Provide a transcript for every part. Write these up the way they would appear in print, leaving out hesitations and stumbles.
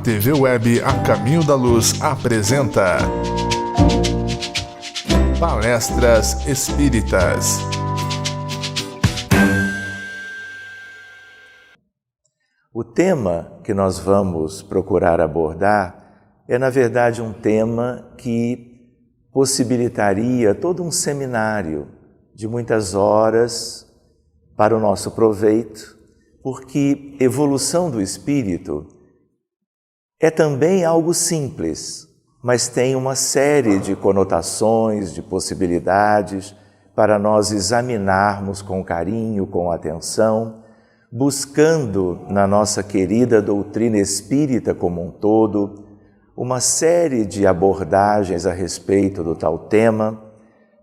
TV Web A Caminho da Luz apresenta Palestras Espíritas. O tema que nós vamos procurar abordar é, na verdade, um tema que possibilitaria todo um seminário de muitas horas para o nosso proveito, porque evolução do espírito é também algo simples, mas tem uma série de conotações, de possibilidades para nós examinarmos com carinho, com atenção, buscando na nossa querida doutrina espírita como um todo uma série de abordagens a respeito do tal tema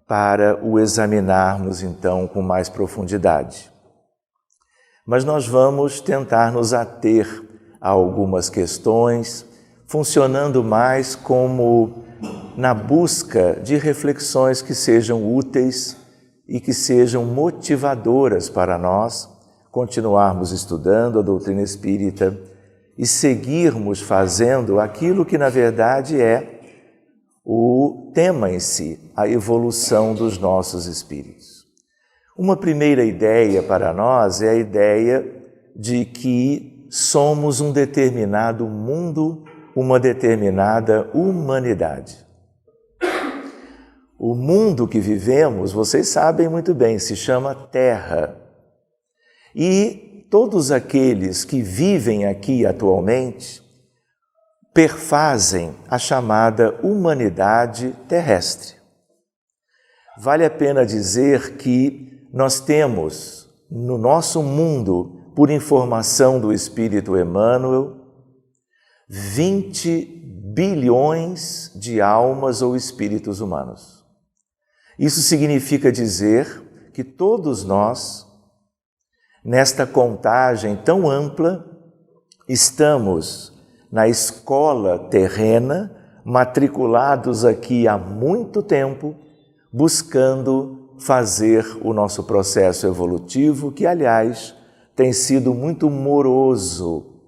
para o examinarmos então com mais profundidade. Mas nós vamos tentar nos ater a algumas questões, funcionando mais como na busca de reflexões que sejam úteis e que sejam motivadoras para nós continuarmos estudando a doutrina espírita e seguirmos fazendo aquilo que na verdade é o tema em si, a evolução dos nossos espíritos. Uma primeira ideia para nós é a ideia de que somos um determinado mundo, uma determinada humanidade. O mundo que vivemos, vocês sabem muito bem, se chama Terra. E todos aqueles que vivem aqui atualmente perfazem a chamada humanidade terrestre. Vale a pena dizer que nós temos no nosso mundo, por informação do Espírito Emmanuel, 20 bilhões de almas ou espíritos humanos. Isso significa dizer que todos nós, nesta contagem tão ampla, estamos na escola terrena, matriculados aqui há muito tempo, buscando fazer o nosso processo evolutivo, que, aliás, tem sido muito moroso,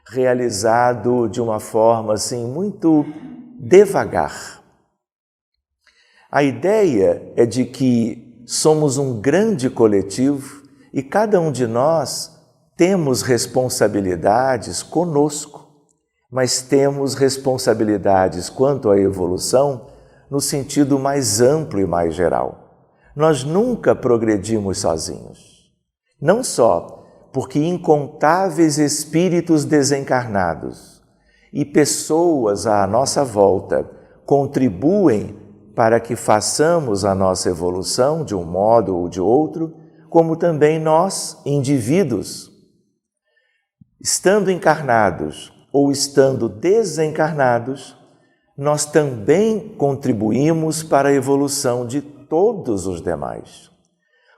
realizado de uma forma assim muito devagar. A ideia é de que somos um grande coletivo e cada um de nós temos responsabilidades conosco, mas temos responsabilidades quanto à evolução no sentido mais amplo e mais geral. Nós nunca progredimos sozinhos. Não só porque incontáveis espíritos desencarnados e pessoas à nossa volta contribuem para que façamos a nossa evolução de um modo ou de outro, como também nós, indivíduos, estando encarnados ou estando desencarnados, nós também contribuímos para a evolução de todos os demais.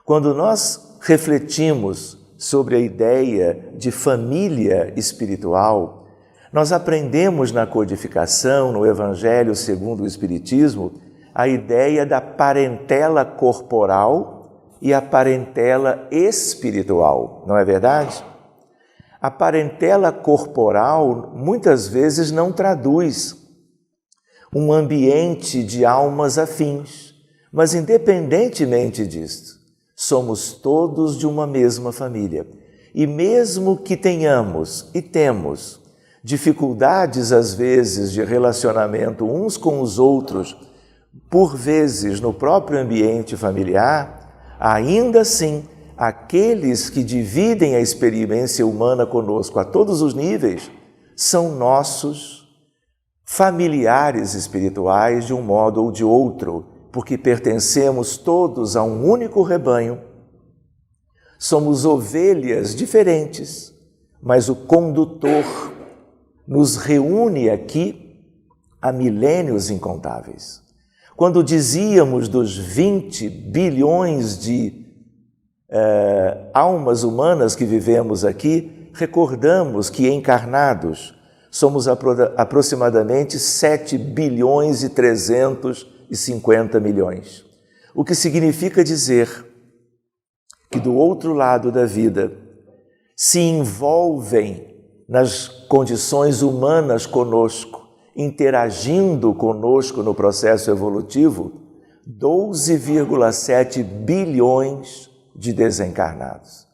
Quando nós refletimos sobre a ideia de família espiritual, nós aprendemos na codificação, no Evangelho segundo o Espiritismo, a ideia da parentela corporal e a parentela espiritual, não é verdade? A parentela corporal muitas vezes não traduz um ambiente de almas afins, mas independentemente disto, somos todos de uma mesma família. E mesmo que tenhamos e temos dificuldades, às vezes, de relacionamento uns com os outros, por vezes no próprio ambiente familiar, ainda assim, aqueles que dividem a experiência humana conosco a todos os níveis são nossos familiares espirituais de um modo ou de outro, porque pertencemos todos a um único rebanho. Somos ovelhas diferentes, mas o condutor nos reúne aqui há milênios incontáveis. Quando dizíamos dos 20 bilhões de almas humanas que vivemos aqui, recordamos que encarnados somos aproximadamente 7 bilhões e 350 milhões. O que significa dizer que do outro lado da vida se envolvem nas condições humanas conosco, interagindo conosco no processo evolutivo, 12,7 bilhões de desencarnados.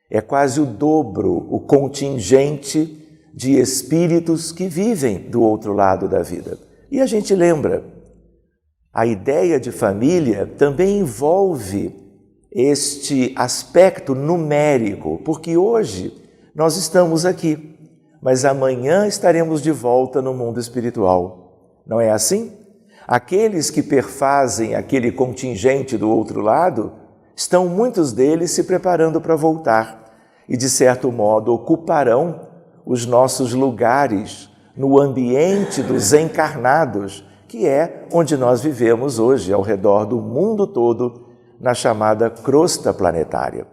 É quase o dobro o contingente de espíritos que vivem do outro lado da vida. E a gente lembra, a ideia de família também envolve este aspecto numérico, porque hoje nós estamos aqui, mas amanhã estaremos de volta no mundo espiritual. Não é assim? Aqueles que perfazem aquele contingente do outro lado, estão muitos deles se preparando para voltar e, de certo modo, ocuparão os nossos lugares no ambiente dos encarnados, que é onde nós vivemos hoje, ao redor do mundo todo, na chamada crosta planetária.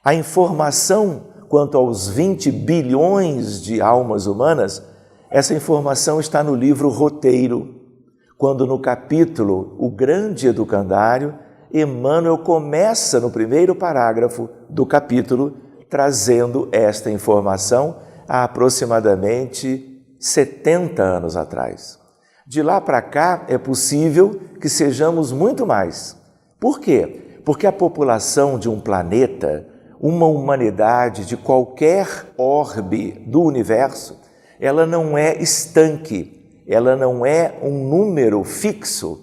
A informação quanto aos 20 bilhões de almas humanas, essa informação está no livro Roteiro, quando no capítulo O Grande Educandário, Emmanuel começa no primeiro parágrafo do capítulo trazendo esta informação há aproximadamente 70 anos atrás. De lá para cá é possível que sejamos muito mais. Por quê? Porque a população de um planeta, uma humanidade de qualquer orbe do universo, ela não é estanque, ela não é um número fixo.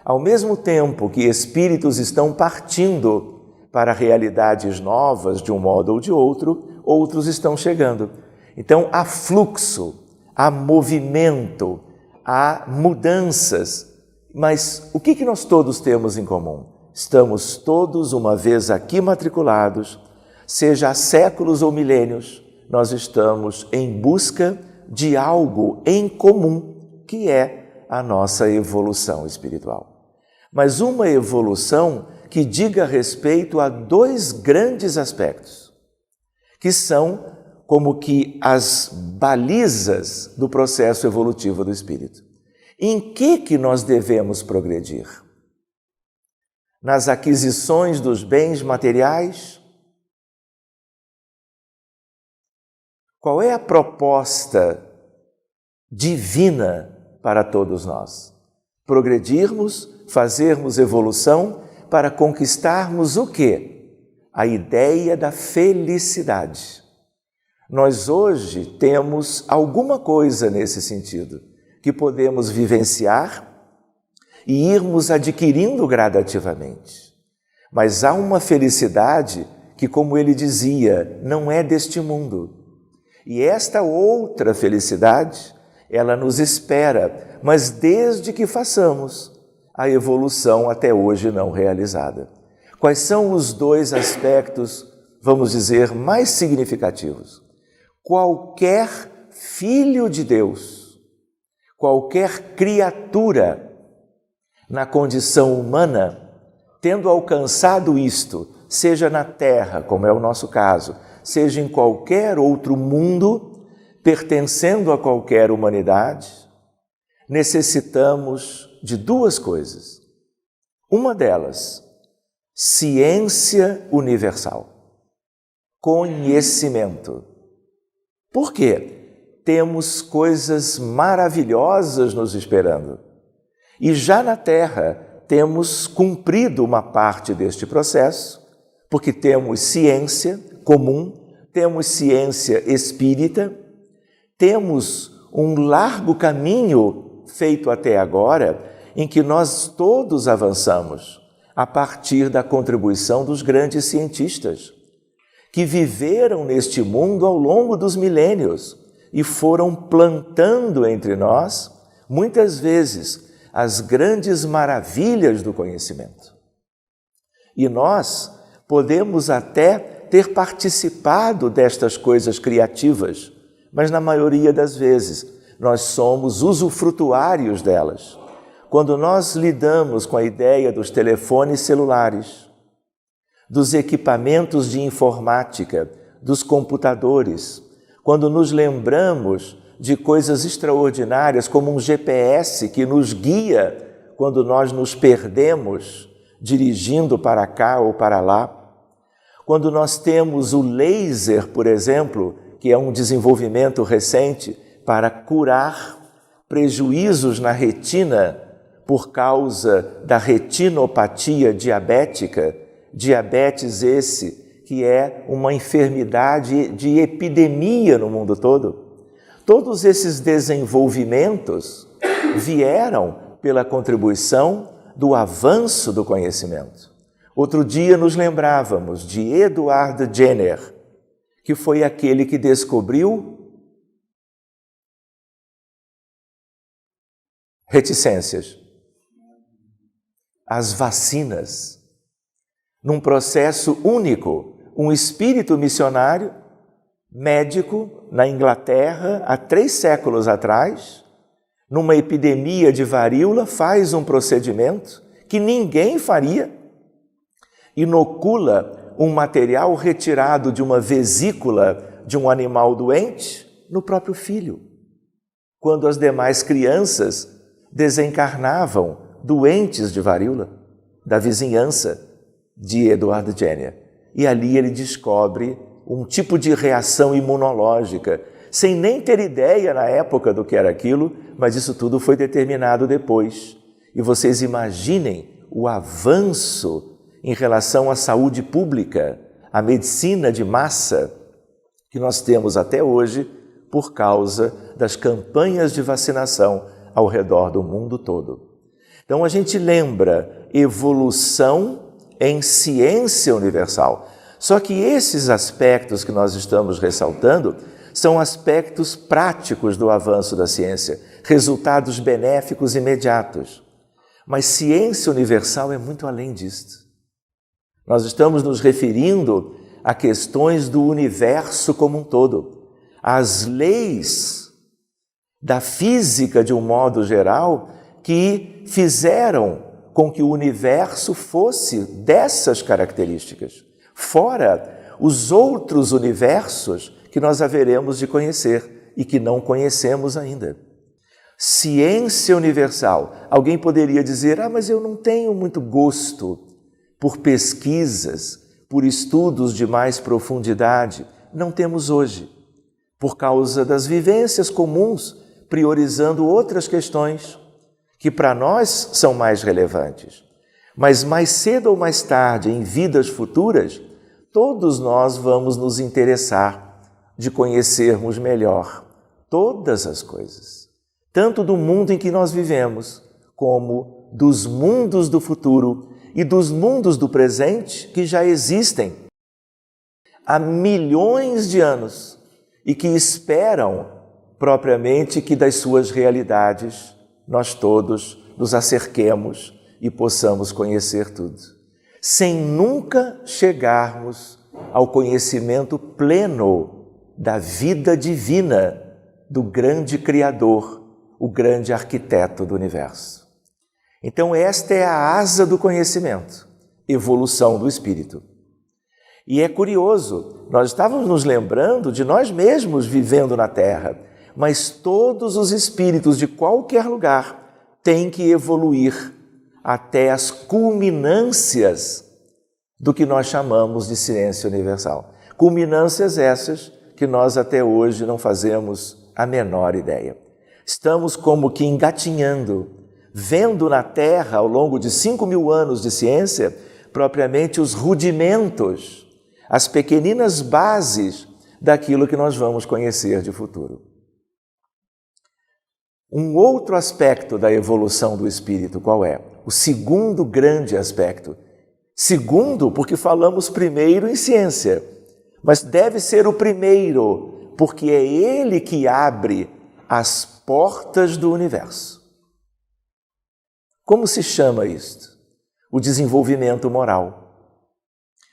Ao mesmo tempo que espíritos estão partindo para realidades novas de um modo ou de outro, outros estão chegando. Então há fluxo, há movimento, há mudanças. Mas o que nós todos temos em comum? Estamos todos, uma vez aqui matriculados, seja há séculos ou milênios, nós estamos em busca de algo em comum, que é a nossa evolução espiritual. Mas uma evolução que diga respeito a dois grandes aspectos, que são como que as balizas do processo evolutivo do espírito. Em que nós devemos progredir? Nas aquisições dos bens materiais? Qual é a proposta divina para todos nós? Progredirmos, fazermos evolução para conquistarmos o quê? A ideia da felicidade. Nós hoje temos alguma coisa nesse sentido, que podemos vivenciar e irmos adquirindo gradativamente. Mas há uma felicidade que, como ele dizia, não é deste mundo. E esta outra felicidade, ela nos espera, mas desde que façamos a evolução até hoje não realizada. Quais são os dois aspectos, vamos dizer, mais significativos? Qualquer filho de Deus, qualquer criatura na condição humana, tendo alcançado isto, seja na Terra, como é o nosso caso, seja em qualquer outro mundo, pertencendo a qualquer humanidade, necessitamos de duas coisas. Uma delas, ciência universal, conhecimento. Por quê? Temos coisas maravilhosas nos esperando. E já na Terra temos cumprido uma parte deste processo, porque temos ciência comum, temos ciência espírita, temos um largo caminho feito até agora em que nós todos avançamos a partir da contribuição dos grandes cientistas que viveram neste mundo ao longo dos milênios e foram plantando entre nós, muitas vezes, as grandes maravilhas do conhecimento. E nós podemos até ter participado destas coisas criativas, mas na maioria das vezes nós somos usufrutuários delas. Quando nós lidamos com a ideia dos telefones celulares, dos equipamentos de informática, dos computadores, quando nos lembramos de coisas extraordinárias como um GPS que nos guia quando nós nos perdemos dirigindo para cá ou para lá, quando nós temos o laser, por exemplo, que é um desenvolvimento recente para curar prejuízos na retina por causa da retinopatia diabética, diabetes esse que é uma enfermidade de epidemia no mundo todo. Todos esses desenvolvimentos vieram pela contribuição do avanço do conhecimento. Outro dia nos lembrávamos de Edward Jenner, que foi aquele que descobriu reticências, as vacinas, num processo único, um espírito missionário, médico, na Inglaterra, há 3 séculos atrás, numa epidemia de varíola, faz um procedimento que ninguém faria, inocula um material retirado de uma vesícula de um animal doente no próprio filho, quando as demais crianças desencarnavam doentes de varíola, da vizinhança de Edward Jenner. E ali ele descobre um tipo de reação imunológica, sem nem ter ideia na época do que era aquilo, mas isso tudo foi determinado depois. E vocês imaginem o avanço em relação à saúde pública, à medicina de massa que nós temos até hoje por causa das campanhas de vacinação ao redor do mundo todo. Então a gente lembra evolução em ciência universal. Só que esses aspectos que nós estamos ressaltando são aspectos práticos do avanço da ciência, resultados benéficos imediatos. Mas ciência universal é muito além disto. Nós estamos nos referindo a questões do universo como um todo. As leis da física, de um modo geral, que fizeram com que o universo fosse dessas características. Fora os outros universos que nós haveremos de conhecer e que não conhecemos ainda. Ciência universal. Alguém poderia dizer, mas eu não tenho muito gosto por pesquisas, por estudos de mais profundidade. Não temos hoje, por causa das vivências comuns, priorizando outras questões que para nós são mais relevantes. Mas mais cedo ou mais tarde, em vidas futuras, todos nós vamos nos interessar de conhecermos melhor todas as coisas, tanto do mundo em que nós vivemos, como dos mundos do futuro e dos mundos do presente que já existem há milhões de anos e que esperam propriamente que das suas realidades nós todos nos acerquemos e possamos conhecer tudo, sem nunca chegarmos ao conhecimento pleno da vida divina do grande Criador, o grande arquiteto do universo. Então esta é a asa do conhecimento, evolução do espírito. E é curioso, nós estávamos nos lembrando de nós mesmos vivendo na Terra, mas todos os espíritos de qualquer lugar têm que evoluir até as culminâncias do que nós chamamos de ciência universal. Culminâncias essas que nós até hoje não fazemos a menor ideia. Estamos como que engatinhando, vendo na Terra, ao longo de 5.000 anos de ciência, propriamente os rudimentos, as pequeninas bases daquilo que nós vamos conhecer de futuro. Um outro aspecto da evolução do espírito, qual é? O segundo grande aspecto. Segundo, porque falamos primeiro em ciência, mas deve ser o primeiro, porque é ele que abre as portas do universo. Como se chama isto? O desenvolvimento moral.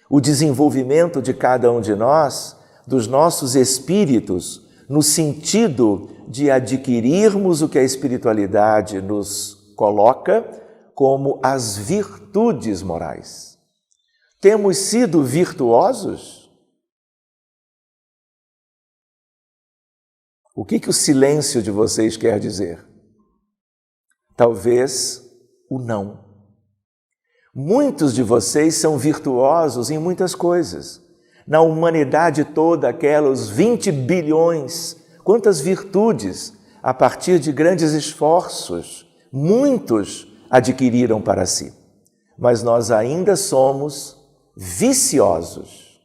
O desenvolvimento de cada um de nós, dos nossos espíritos, no sentido de adquirirmos o que a espiritualidade nos coloca como as virtudes morais. Temos sido virtuosos? O que o silêncio de vocês quer dizer? Talvez o não. Muitos de vocês são virtuosos em muitas coisas. Na humanidade toda, aquelas 20 bilhões, quantas virtudes, a partir de grandes esforços, muitos adquiriram para si. Mas nós ainda somos viciosos.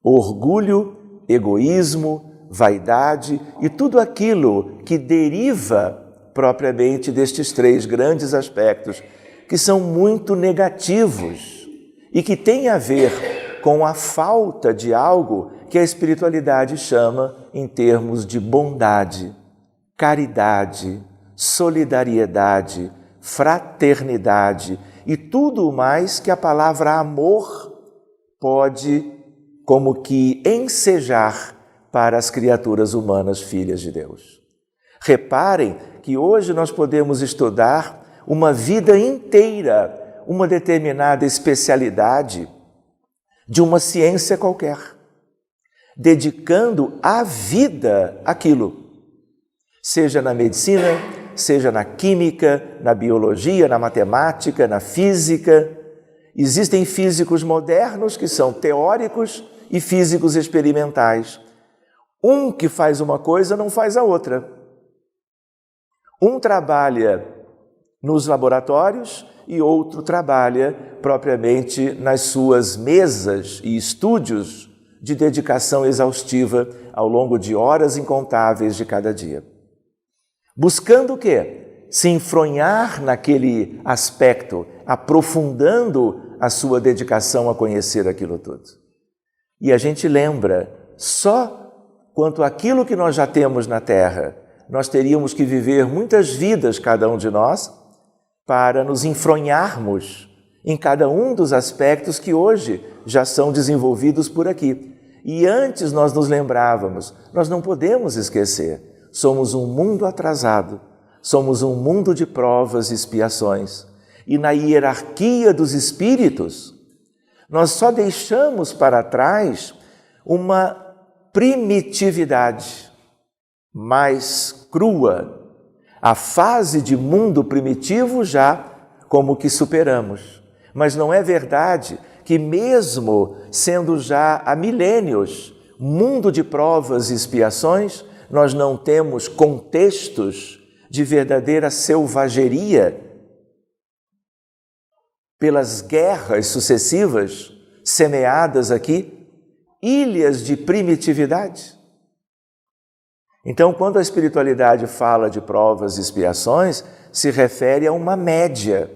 Orgulho, egoísmo, vaidade e tudo aquilo que deriva propriamente destes 3 grandes aspectos, que são muito negativos e que têm a ver com a falta de algo que a espiritualidade chama em termos de bondade, caridade, solidariedade, fraternidade e tudo mais que a palavra amor pode como que ensejar para as criaturas humanas, filhas de Deus. Reparem que hoje nós podemos estudar uma vida inteira, uma determinada especialidade de uma ciência qualquer, dedicando a vida àquilo, seja na medicina, seja na química, na biologia, na matemática, na física. Existem físicos modernos que são teóricos e físicos experimentais. Um que faz uma coisa não faz a outra. Um trabalha nos laboratórios e outro trabalha propriamente nas suas mesas e estúdios de dedicação exaustiva ao longo de horas incontáveis de cada dia. Buscando o quê? Se enfronhar naquele aspecto, aprofundando a sua dedicação a conhecer aquilo tudo. E a gente lembra, só quanto àquilo que nós já temos na Terra, nós teríamos que viver muitas vidas, cada um de nós, para nos enfronharmos em cada um dos aspectos que hoje já são desenvolvidos por aqui. E antes nós nos lembrávamos, nós não podemos esquecer, somos um mundo atrasado, somos um mundo de provas e expiações. E na hierarquia dos espíritos, nós só deixamos para trás uma primitividade mais crua. A fase de mundo primitivo já como que superamos. Mas não é verdade que mesmo sendo já há milênios mundo de provas e expiações, nós não temos contextos de verdadeira selvageria pelas guerras sucessivas semeadas aqui, ilhas de primitividade. Então, quando a espiritualidade fala de provas e expiações, se refere a uma média.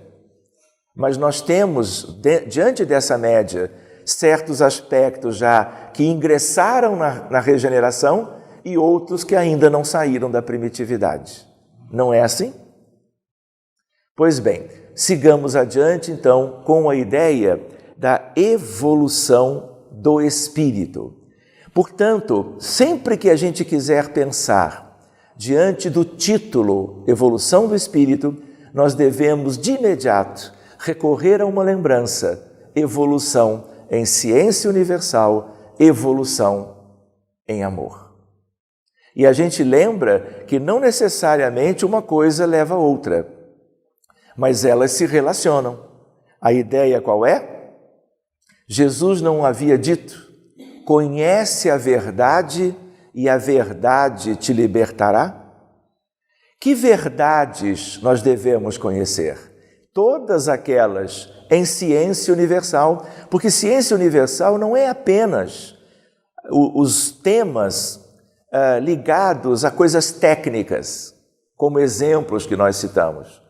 Mas nós temos, diante dessa média, certos aspectos já que ingressaram na regeneração e outros que ainda não saíram da primitividade. Não é assim? Pois bem, sigamos adiante, então, com a ideia da evolução do espírito. Portanto, sempre que a gente quiser pensar diante do título Evolução do Espírito, nós devemos de imediato recorrer a uma lembrança: evolução em ciência universal, evolução em amor. E a gente lembra que não necessariamente uma coisa leva a outra, mas elas se relacionam. A ideia qual é? Jesus não havia dito: conhece a verdade e a verdade te libertará? Que verdades nós devemos conhecer? Todas aquelas em ciência universal, porque ciência universal não é apenas os temas ligados a coisas técnicas, como exemplos que nós citamos.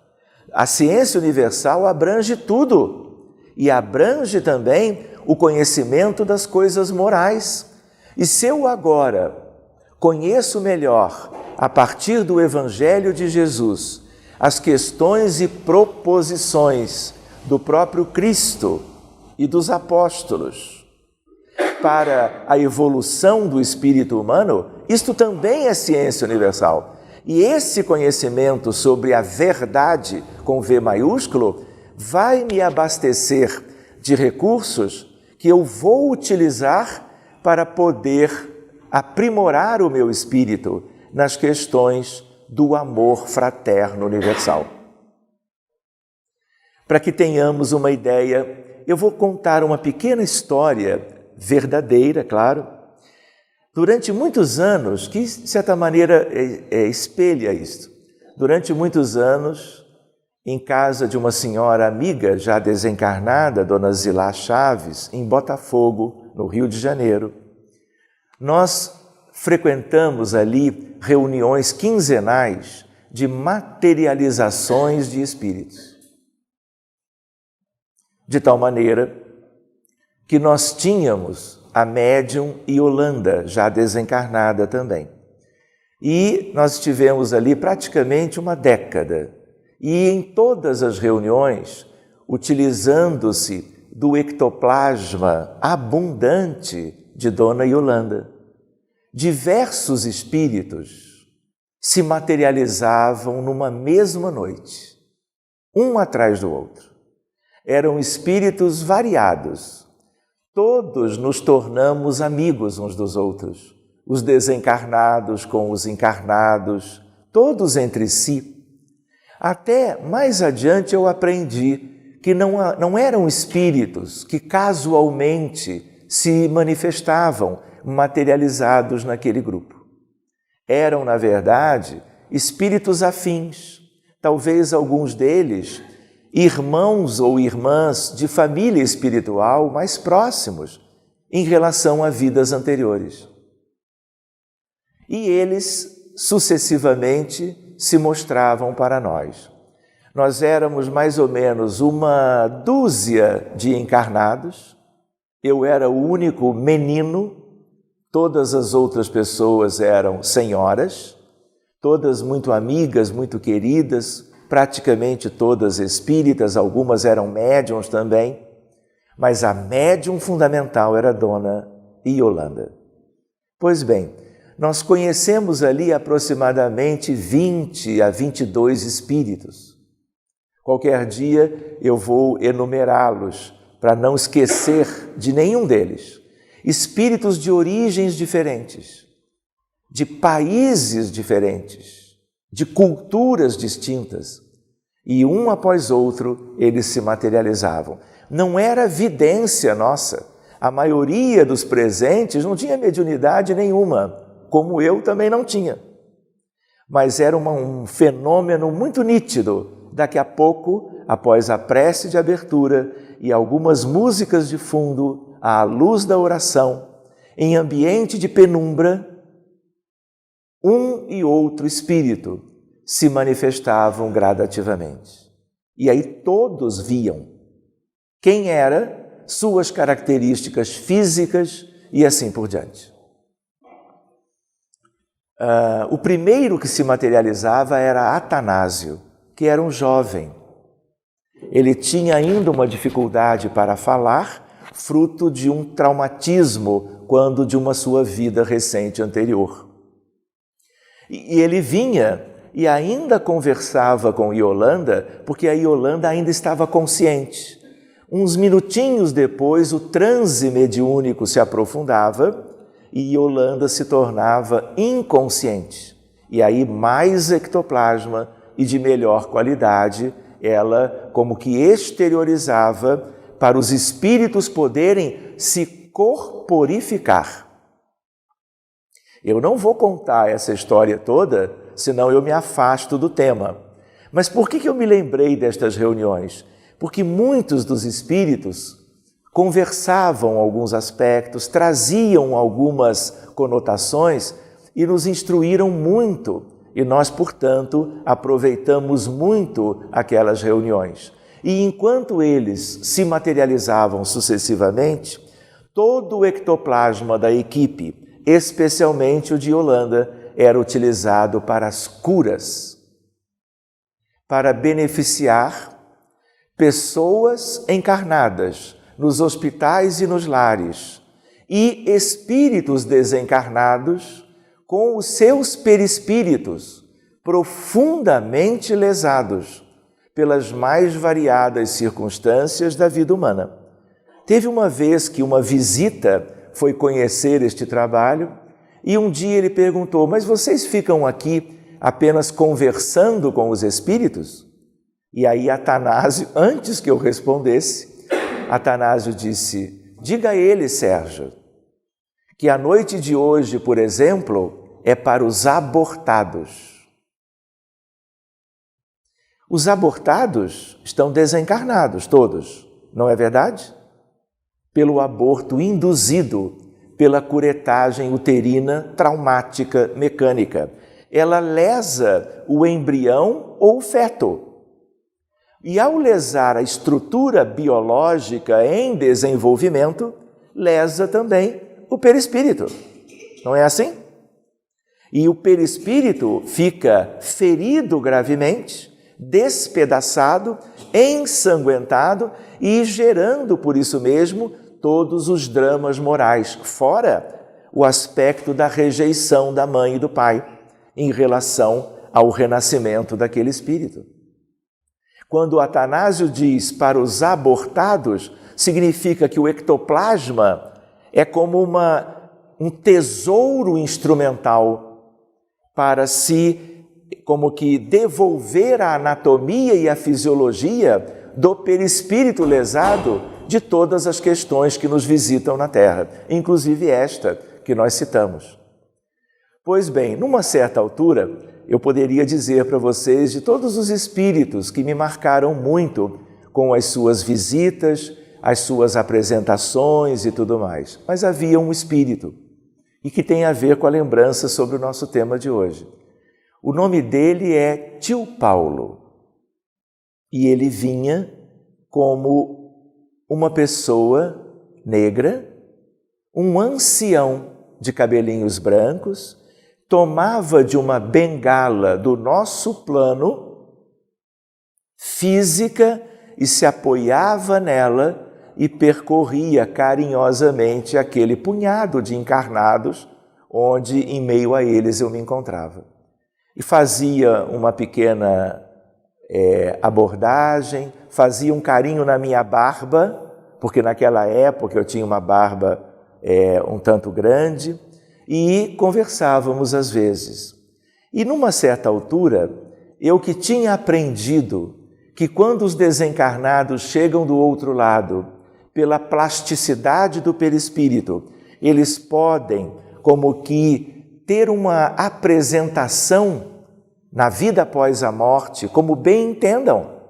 A ciência universal abrange tudo e abrange também o conhecimento das coisas morais. E se eu agora conheço melhor, a partir do Evangelho de Jesus, as questões e proposições do próprio Cristo e dos apóstolos para a evolução do espírito humano, isto também é ciência universal. E esse conhecimento sobre a verdade, com V maiúsculo, vai me abastecer de recursos que eu vou utilizar para poder aprimorar o meu espírito nas questões do amor fraterno universal. Para que tenhamos uma ideia, eu vou contar uma pequena história verdadeira, claro. Durante muitos anos, que de certa maneira espelha isto, durante muitos anos, em casa de uma senhora amiga já desencarnada, Dona Zilá Chaves, em Botafogo, no Rio de Janeiro, nós frequentamos ali reuniões quinzenais de materializações de espíritos. De tal maneira que nós tínhamos a médium Yolanda, já desencarnada também. E nós estivemos ali praticamente uma década. E em todas as reuniões, utilizando-se do ectoplasma abundante de Dona Yolanda, diversos espíritos se materializavam numa mesma noite, um atrás do outro. Eram espíritos variados. Todos nos tornamos amigos uns dos outros, os desencarnados com os encarnados, todos entre si. Até mais adiante eu aprendi que não eram espíritos que casualmente se manifestavam materializados naquele grupo. Eram, na verdade, espíritos afins, talvez alguns deles irmãos ou irmãs de família espiritual mais próximos em relação a vidas anteriores. E eles, sucessivamente, se mostravam para nós. Nós éramos mais ou menos uma dúzia de encarnados. Eu era o único menino, todas as outras pessoas eram senhoras, todas muito amigas, muito queridas, praticamente todas espíritas, algumas eram médiuns também, mas a médium fundamental era Dona Yolanda. Pois bem, nós conhecemos ali aproximadamente 20 a 22 espíritos. Qualquer dia eu vou enumerá-los para não esquecer de nenhum deles. Espíritos de origens diferentes, de países diferentes, de culturas distintas. E um após outro eles se materializavam. Não era vidência nossa. A maioria dos presentes não tinha mediunidade nenhuma, como eu também não tinha. Mas era um fenômeno muito nítido. Daqui a pouco, após a prece de abertura e algumas músicas de fundo, à luz da oração, em ambiente de penumbra, um e outro espírito se manifestavam gradativamente. E aí todos viam quem era, suas características físicas e assim por diante. O primeiro que se materializava era Atanásio, que era um jovem. Ele tinha ainda uma dificuldade para falar, fruto de um traumatismo quando de uma sua vida recente anterior. E ele vinha e ainda conversava com Yolanda, porque a Yolanda ainda estava consciente. Uns minutinhos depois, o transe mediúnico se aprofundava e Yolanda se tornava inconsciente. E aí mais ectoplasma e de melhor qualidade, ela como que exteriorizava para os espíritos poderem se corporificar. Eu não vou contar essa história toda, senão eu me afasto do tema. Mas por que eu me lembrei destas reuniões? Porque muitos dos espíritos conversavam alguns aspectos, traziam algumas conotações e nos instruíram muito. E nós, portanto, aproveitamos muito aquelas reuniões. E enquanto eles se materializavam sucessivamente, todo o ectoplasma da equipe, especialmente o de Yolanda, era utilizado para as curas, para beneficiar pessoas encarnadas nos hospitais e nos lares e espíritos desencarnados com os seus perispíritos profundamente lesados pelas mais variadas circunstâncias da vida humana. Teve uma vez que uma visita foi conhecer este trabalho e um dia ele perguntou: mas vocês ficam aqui apenas conversando com os espíritos? E aí Atanásio, antes que eu respondesse, Atanásio disse: diga a ele, Sérgio, que a noite de hoje, por exemplo, é para os abortados. Os abortados estão desencarnados, todos, não é verdade? Pelo aborto induzido, pela curetagem uterina traumática mecânica. Ela lesa o embrião ou o feto. E ao lesar a estrutura biológica em desenvolvimento, lesa também o perispírito. Não é assim? E o perispírito fica ferido gravemente, despedaçado, ensanguentado e gerando, por isso mesmo, todos os dramas morais, fora o aspecto da rejeição da mãe e do pai em relação ao renascimento daquele espírito. Quando Atanásio diz para os abortados, significa que o ectoplasma é como um tesouro instrumental para se, como que devolver a anatomia e a fisiologia do perispírito lesado de todas as questões que nos visitam na Terra, inclusive esta que nós citamos. Pois bem, numa certa altura, eu poderia dizer para vocês de todos os espíritos que me marcaram muito com as suas visitas, as suas apresentações e tudo mais. Mas havia um espírito, e que tem a ver com a lembrança sobre o nosso tema de hoje. O nome dele é Tio Paulo, e ele vinha como uma pessoa negra, um ancião de cabelinhos brancos, tomava de uma bengala do nosso plano física e se apoiava nela e percorria carinhosamente aquele punhado de encarnados onde, em meio a eles, eu me encontrava. E fazia uma pequena abordagem, fazia um carinho na minha barba, porque naquela época eu tinha uma barba um tanto grande, e conversávamos às vezes. E numa certa altura, eu que tinha aprendido que quando os desencarnados chegam do outro lado, pela plasticidade do perispírito, eles podem, como que, ter uma apresentação na vida após a morte, como bem entendam.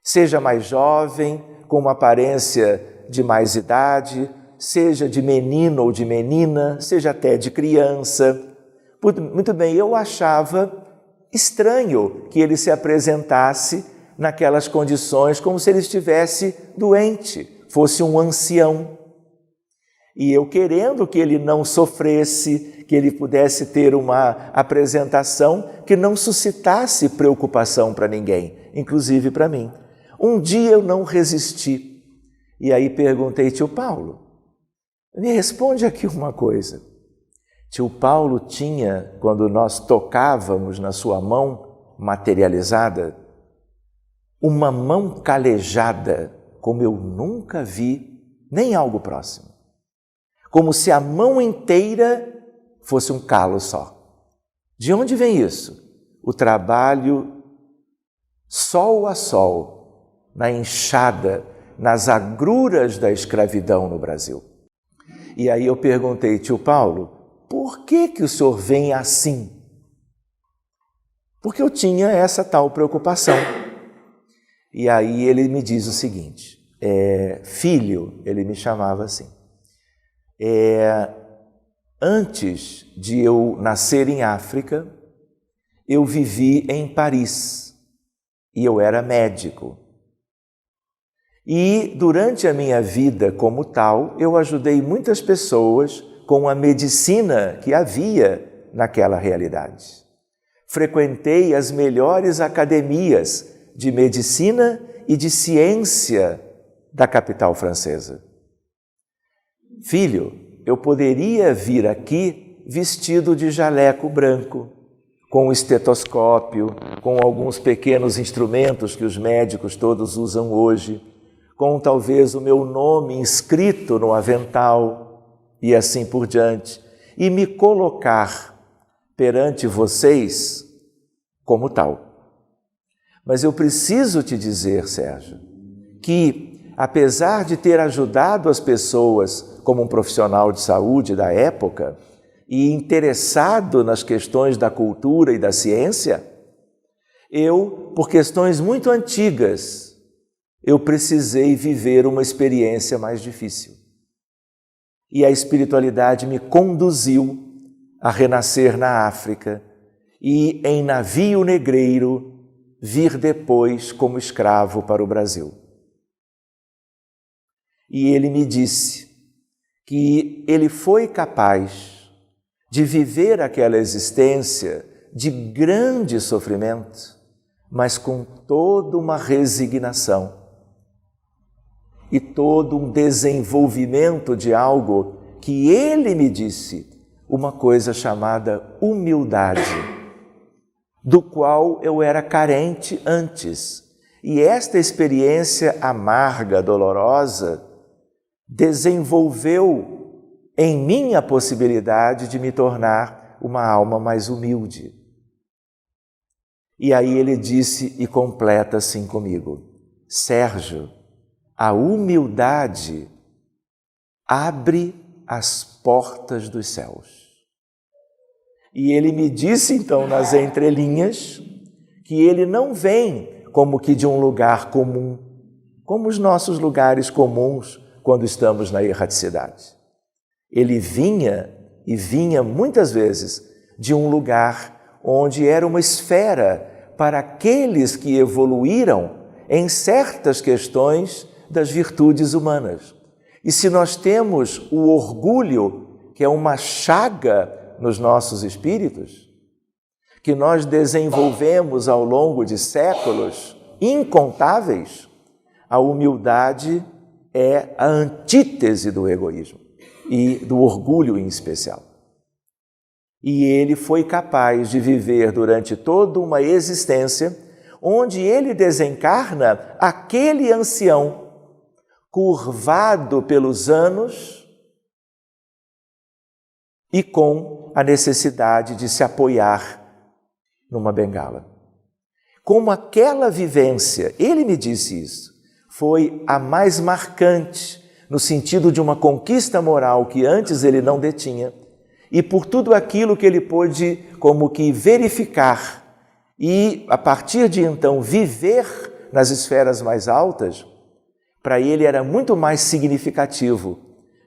Seja mais jovem, com uma aparência de mais idade, seja de menino ou de menina, seja até de criança. Muito bem, eu achava estranho que ele se apresentasse naquelas condições como se ele estivesse doente, fosse um ancião. E eu querendo que ele não sofresse, que ele pudesse ter uma apresentação que não suscitasse preocupação para ninguém, inclusive para mim. Um dia eu não resisti e aí perguntei, tio Paulo, me responde aqui uma coisa. Tio Paulo tinha, quando nós tocávamos na sua mão materializada, uma mão calejada, como eu nunca vi, nem algo próximo. Como se a mão inteira fosse um calo só. De onde vem isso? O trabalho sol a sol, na enxada, nas agruras da escravidão no Brasil. E aí eu perguntei, tio Paulo, por que o senhor vem assim? Porque eu tinha essa tal preocupação. E aí ele me diz o seguinte, filho, ele me chamava assim, antes de eu nascer em África, eu vivi em Paris e eu era médico. E durante a minha vida como tal, eu ajudei muitas pessoas com a medicina que havia naquela realidade. Frequentei as melhores academias de medicina e de ciência da capital francesa. Filho, eu poderia vir aqui vestido de jaleco branco, com um estetoscópio, com alguns pequenos instrumentos que os médicos todos usam hoje, com talvez o meu nome inscrito no avental e assim por diante, e me colocar perante vocês como tal. Mas eu preciso te dizer, Sérgio, que apesar de ter ajudado as pessoas como um profissional de saúde da época e interessado nas questões da cultura e da ciência, eu, por questões muito antigas, eu precisei viver uma experiência mais difícil. E a espiritualidade me conduziu a renascer na África e, em navio negreiro, vir depois como escravo para o Brasil. E ele me disse que ele foi capaz de viver aquela existência de grande sofrimento, mas com toda uma resignação e todo um desenvolvimento de algo que ele me disse, uma coisa chamada humildade, do qual eu era carente antes. E esta experiência amarga, dolorosa, desenvolveu em mim a possibilidade de me tornar uma alma mais humilde. E aí ele disse e completa assim comigo: Sérgio, a humildade abre as portas dos céus. E ele me disse então nas entrelinhas que ele não vem como que de um lugar comum, como os nossos lugares comuns quando estamos na erraticidade. Ele vinha, e vinha muitas vezes, de um lugar onde era uma esfera para aqueles que evoluíram em certas questões das virtudes humanas. E se nós temos o orgulho, que é uma chaga nos nossos espíritos, que nós desenvolvemos ao longo de séculos incontáveis, a humildade é a antítese do egoísmo e do orgulho em especial. E ele foi capaz de viver durante toda uma existência onde ele desencarna aquele ancião curvado pelos anos e com a necessidade de se apoiar numa bengala. Como aquela vivência, ele me disse isso, foi a mais marcante no sentido de uma conquista moral que antes ele não detinha, e por tudo aquilo que ele pôde como que verificar e, a partir de então, viver nas esferas mais altas, para ele era muito mais significativo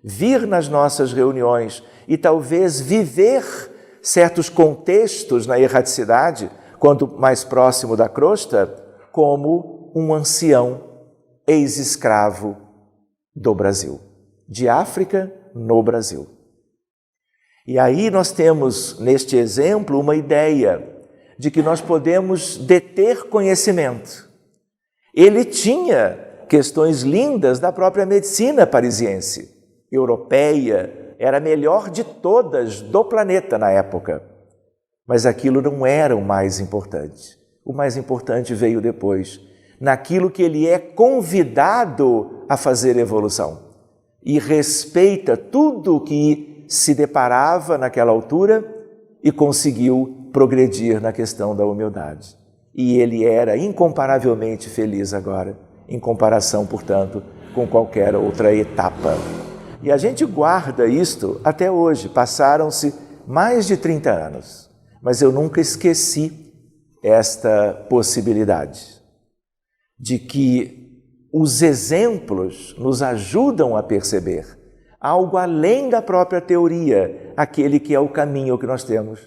vir nas nossas reuniões e talvez viver certos contextos na erraticidade, quando mais próximo da crosta, como um ancião ex-escravo do Brasil, de África no Brasil. E aí nós temos, neste exemplo, uma ideia de que nós podemos deter conhecimento. Ele tinha questões lindas da própria medicina parisiense, europeia, era a melhor de todas do planeta na época. Mas aquilo não era o mais importante. O mais importante veio depois, naquilo que ele é convidado a fazer evolução. E respeita tudo o que se deparava naquela altura e conseguiu progredir na questão da humildade. E ele era incomparavelmente feliz agora, em comparação, portanto, com qualquer outra etapa. E a gente guarda isto até hoje, passaram-se mais de 30 anos, mas eu nunca esqueci esta possibilidade de que os exemplos nos ajudam a perceber algo além da própria teoria, aquele que é o caminho que nós temos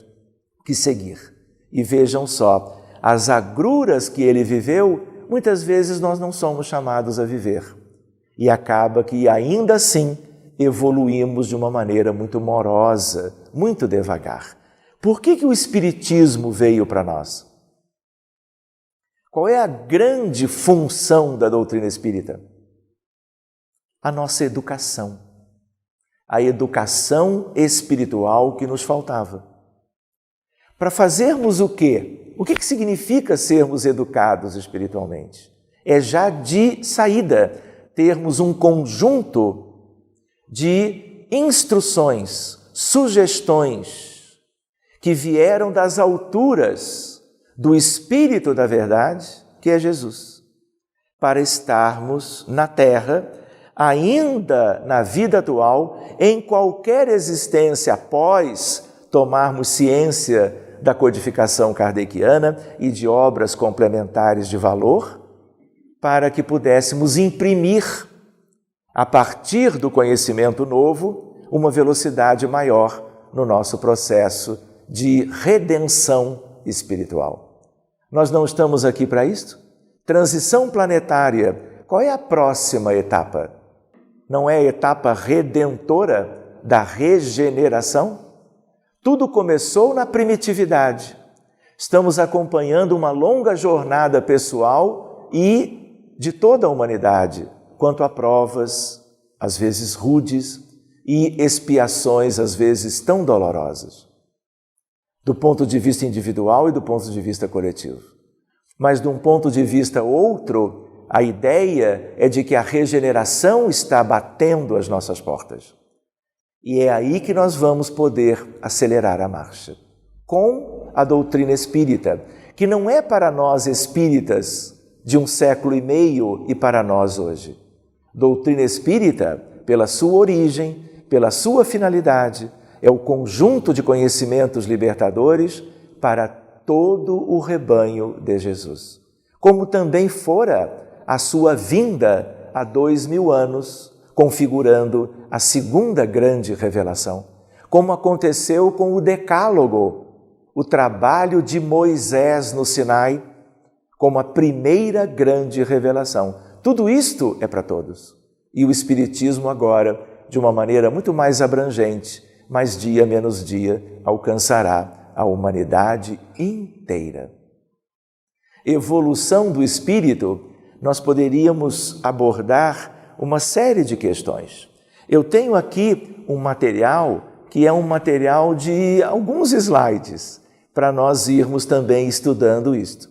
que seguir. E vejam só, as agruras que ele viveu, muitas vezes nós não somos chamados a viver. E acaba que ainda assim evoluímos de uma maneira muito morosa, muito devagar. Por que o Espiritismo veio para nós? Qual é a grande função da doutrina espírita? A nossa educação. A educação espiritual que nos faltava. Para fazermos o quê? O que significa sermos educados espiritualmente? É já de saída termos um conjunto de instruções, sugestões que vieram das alturas do Espírito da Verdade, que é Jesus. para estarmos na Terra, ainda na vida atual, em qualquer existência após tomarmos ciência da codificação kardeciana e de obras complementares de valor, para que pudéssemos imprimir, a partir do conhecimento novo, uma velocidade maior no nosso processo de redenção espiritual. Nós não estamos aqui para isto? Transição planetária, qual é a próxima etapa? Não é a etapa redentora da regeneração? Tudo começou na primitividade. Estamos acompanhando uma longa jornada pessoal e de toda a humanidade, quanto a provas, às vezes rudes, e expiações, às vezes tão dolorosas, do ponto de vista individual e do ponto de vista coletivo. Mas de um ponto de vista outro, a ideia é de que a regeneração está batendo às nossas portas. E é aí que nós vamos poder acelerar a marcha, com a doutrina espírita, que não é para nós espíritas de 1,5 século e para nós hoje. Doutrina espírita, pela sua origem, pela sua finalidade, é o conjunto de conhecimentos libertadores para todo o rebanho de Jesus. Como também fora a sua vinda há 2000 anos, configurando a segunda grande revelação. Como aconteceu com o Decálogo, o trabalho de Moisés no Sinai, como a primeira grande revelação. Tudo isto é para todos. E o Espiritismo agora, de uma maneira muito mais abrangente, mais dia menos dia, alcançará a humanidade inteira. Evolução do espírito, nós poderíamos abordar uma série de questões. Eu tenho aqui um material que é um material de alguns slides, para nós irmos também estudando isto.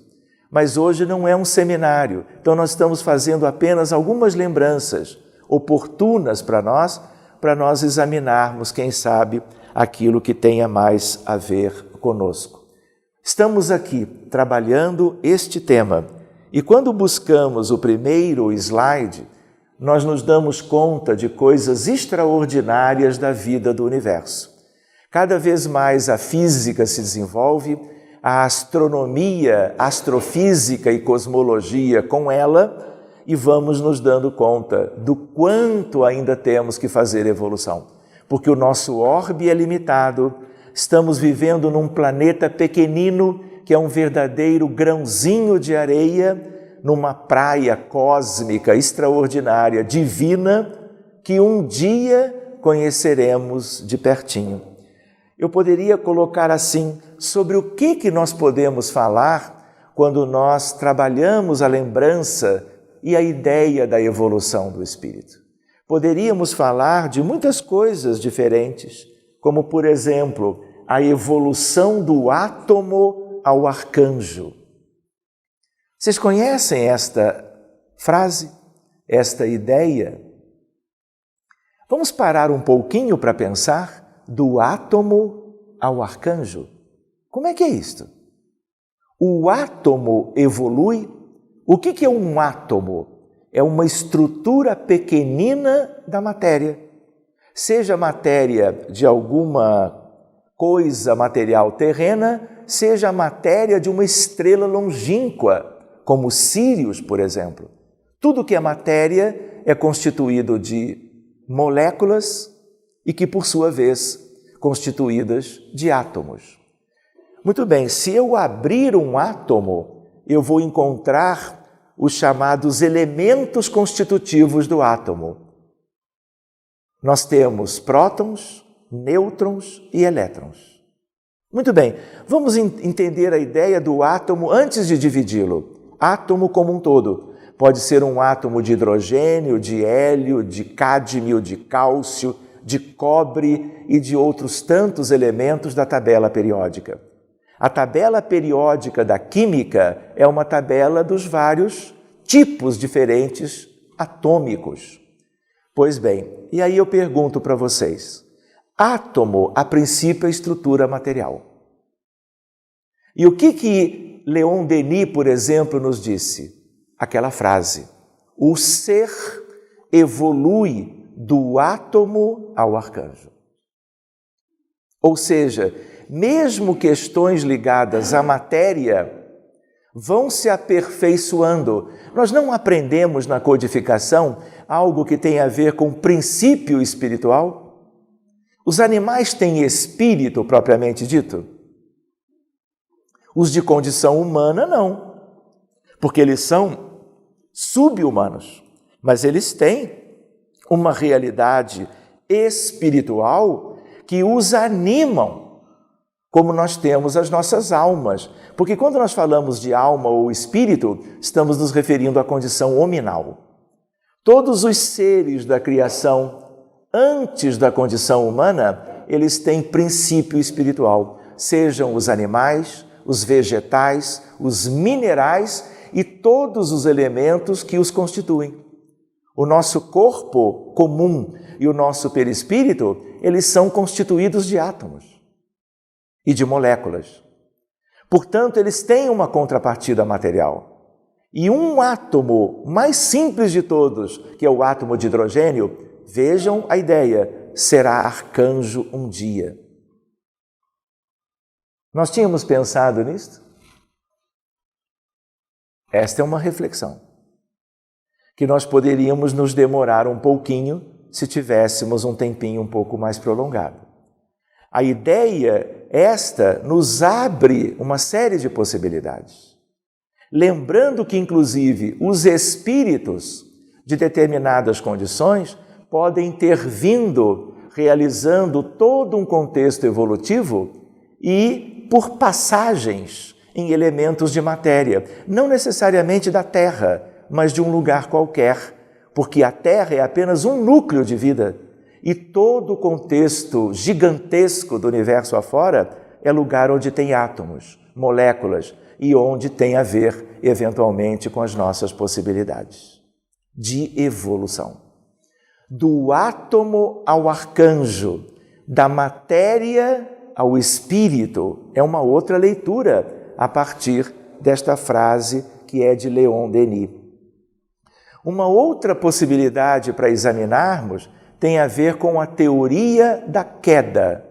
Mas hoje não é um seminário, então nós estamos fazendo apenas algumas lembranças oportunas para nós examinarmos, quem sabe, aquilo que tenha mais a ver conosco. Estamos aqui trabalhando este tema e quando buscamos o primeiro slide, nós nos damos conta de coisas extraordinárias da vida do universo. Cada vez mais a física se desenvolve, a astronomia, astrofísica e cosmologia com ela, e vamos nos dando conta do quanto ainda temos que fazer evolução. Porque o nosso orbe é limitado, estamos vivendo num planeta pequenino, que é um verdadeiro grãozinho de areia, numa praia cósmica extraordinária, divina, que um dia conheceremos de pertinho. Eu poderia colocar assim, sobre o que nós podemos falar quando nós trabalhamos a lembrança e a ideia da evolução do espírito. Poderíamos falar de muitas coisas diferentes, como, por exemplo, a evolução do átomo ao arcanjo. Vocês conhecem esta frase, esta ideia? Vamos parar um pouquinho para pensar do átomo ao arcanjo. Como é que é isto? O átomo evolui. O que é um átomo? É uma estrutura pequenina da matéria. Seja matéria de alguma coisa material terrena, seja a matéria de uma estrela longínqua, como Sírius, por exemplo. Tudo que é matéria é constituído de moléculas e que, por sua vez, constituídas de átomos. Muito bem, se eu abrir um átomo, eu vou encontrar os chamados elementos constitutivos do átomo. Nós temos prótons, nêutrons e elétrons. Muito bem, vamos entender a ideia do átomo antes de dividi-lo. Átomo como um todo. Pode ser um átomo de hidrogênio, de hélio, de cádmio, de cálcio, de cobre e de outros tantos elementos da tabela periódica. A tabela periódica da química é uma tabela dos vários tipos diferentes atômicos. Pois bem, e aí eu pergunto para vocês, átomo, a princípio, é estrutura material. E o que Leon Denis, por exemplo, nos disse? Aquela frase, o ser evolui do átomo ao arcanjo. Ou seja, mesmo questões ligadas à matéria vão se aperfeiçoando. Nós não aprendemos na codificação algo que tem a ver com princípio espiritual? Os animais têm espírito propriamente dito? Os de condição humana não, porque eles são sub-humanos, mas eles têm uma realidade espiritual que os animam, como nós temos as nossas almas. Porque quando nós falamos de alma ou espírito, estamos nos referindo à condição hominal. Todos os seres da criação, antes da condição humana, eles têm princípio espiritual, sejam os animais, os vegetais, os minerais e todos os elementos que os constituem. O nosso corpo comum e o nosso perispírito, eles são constituídos de átomos e de moléculas. Portanto, eles têm uma contrapartida material. E um átomo mais simples de todos, que é o átomo de hidrogênio, vejam a ideia, será arcanjo um dia. Nós tínhamos pensado nisto? Esta é uma reflexão que nós poderíamos nos demorar um pouquinho se tivéssemos um tempinho um pouco mais prolongado. A ideia esta nos abre uma série de possibilidades. Lembrando que, inclusive, os espíritos de determinadas condições podem ter vindo realizando todo um contexto evolutivo e por passagens em elementos de matéria, não necessariamente da Terra, mas de um lugar qualquer, porque a Terra é apenas um núcleo de vida e todo o contexto gigantesco do universo afora é lugar onde tem átomos, moléculas e onde tem a ver, eventualmente, com as nossas possibilidades de evolução. Do átomo ao arcanjo, da matéria ao espírito, é uma outra leitura a partir desta frase que é de Leon Denis. Uma outra possibilidade para examinarmos tem a ver com a teoria da queda.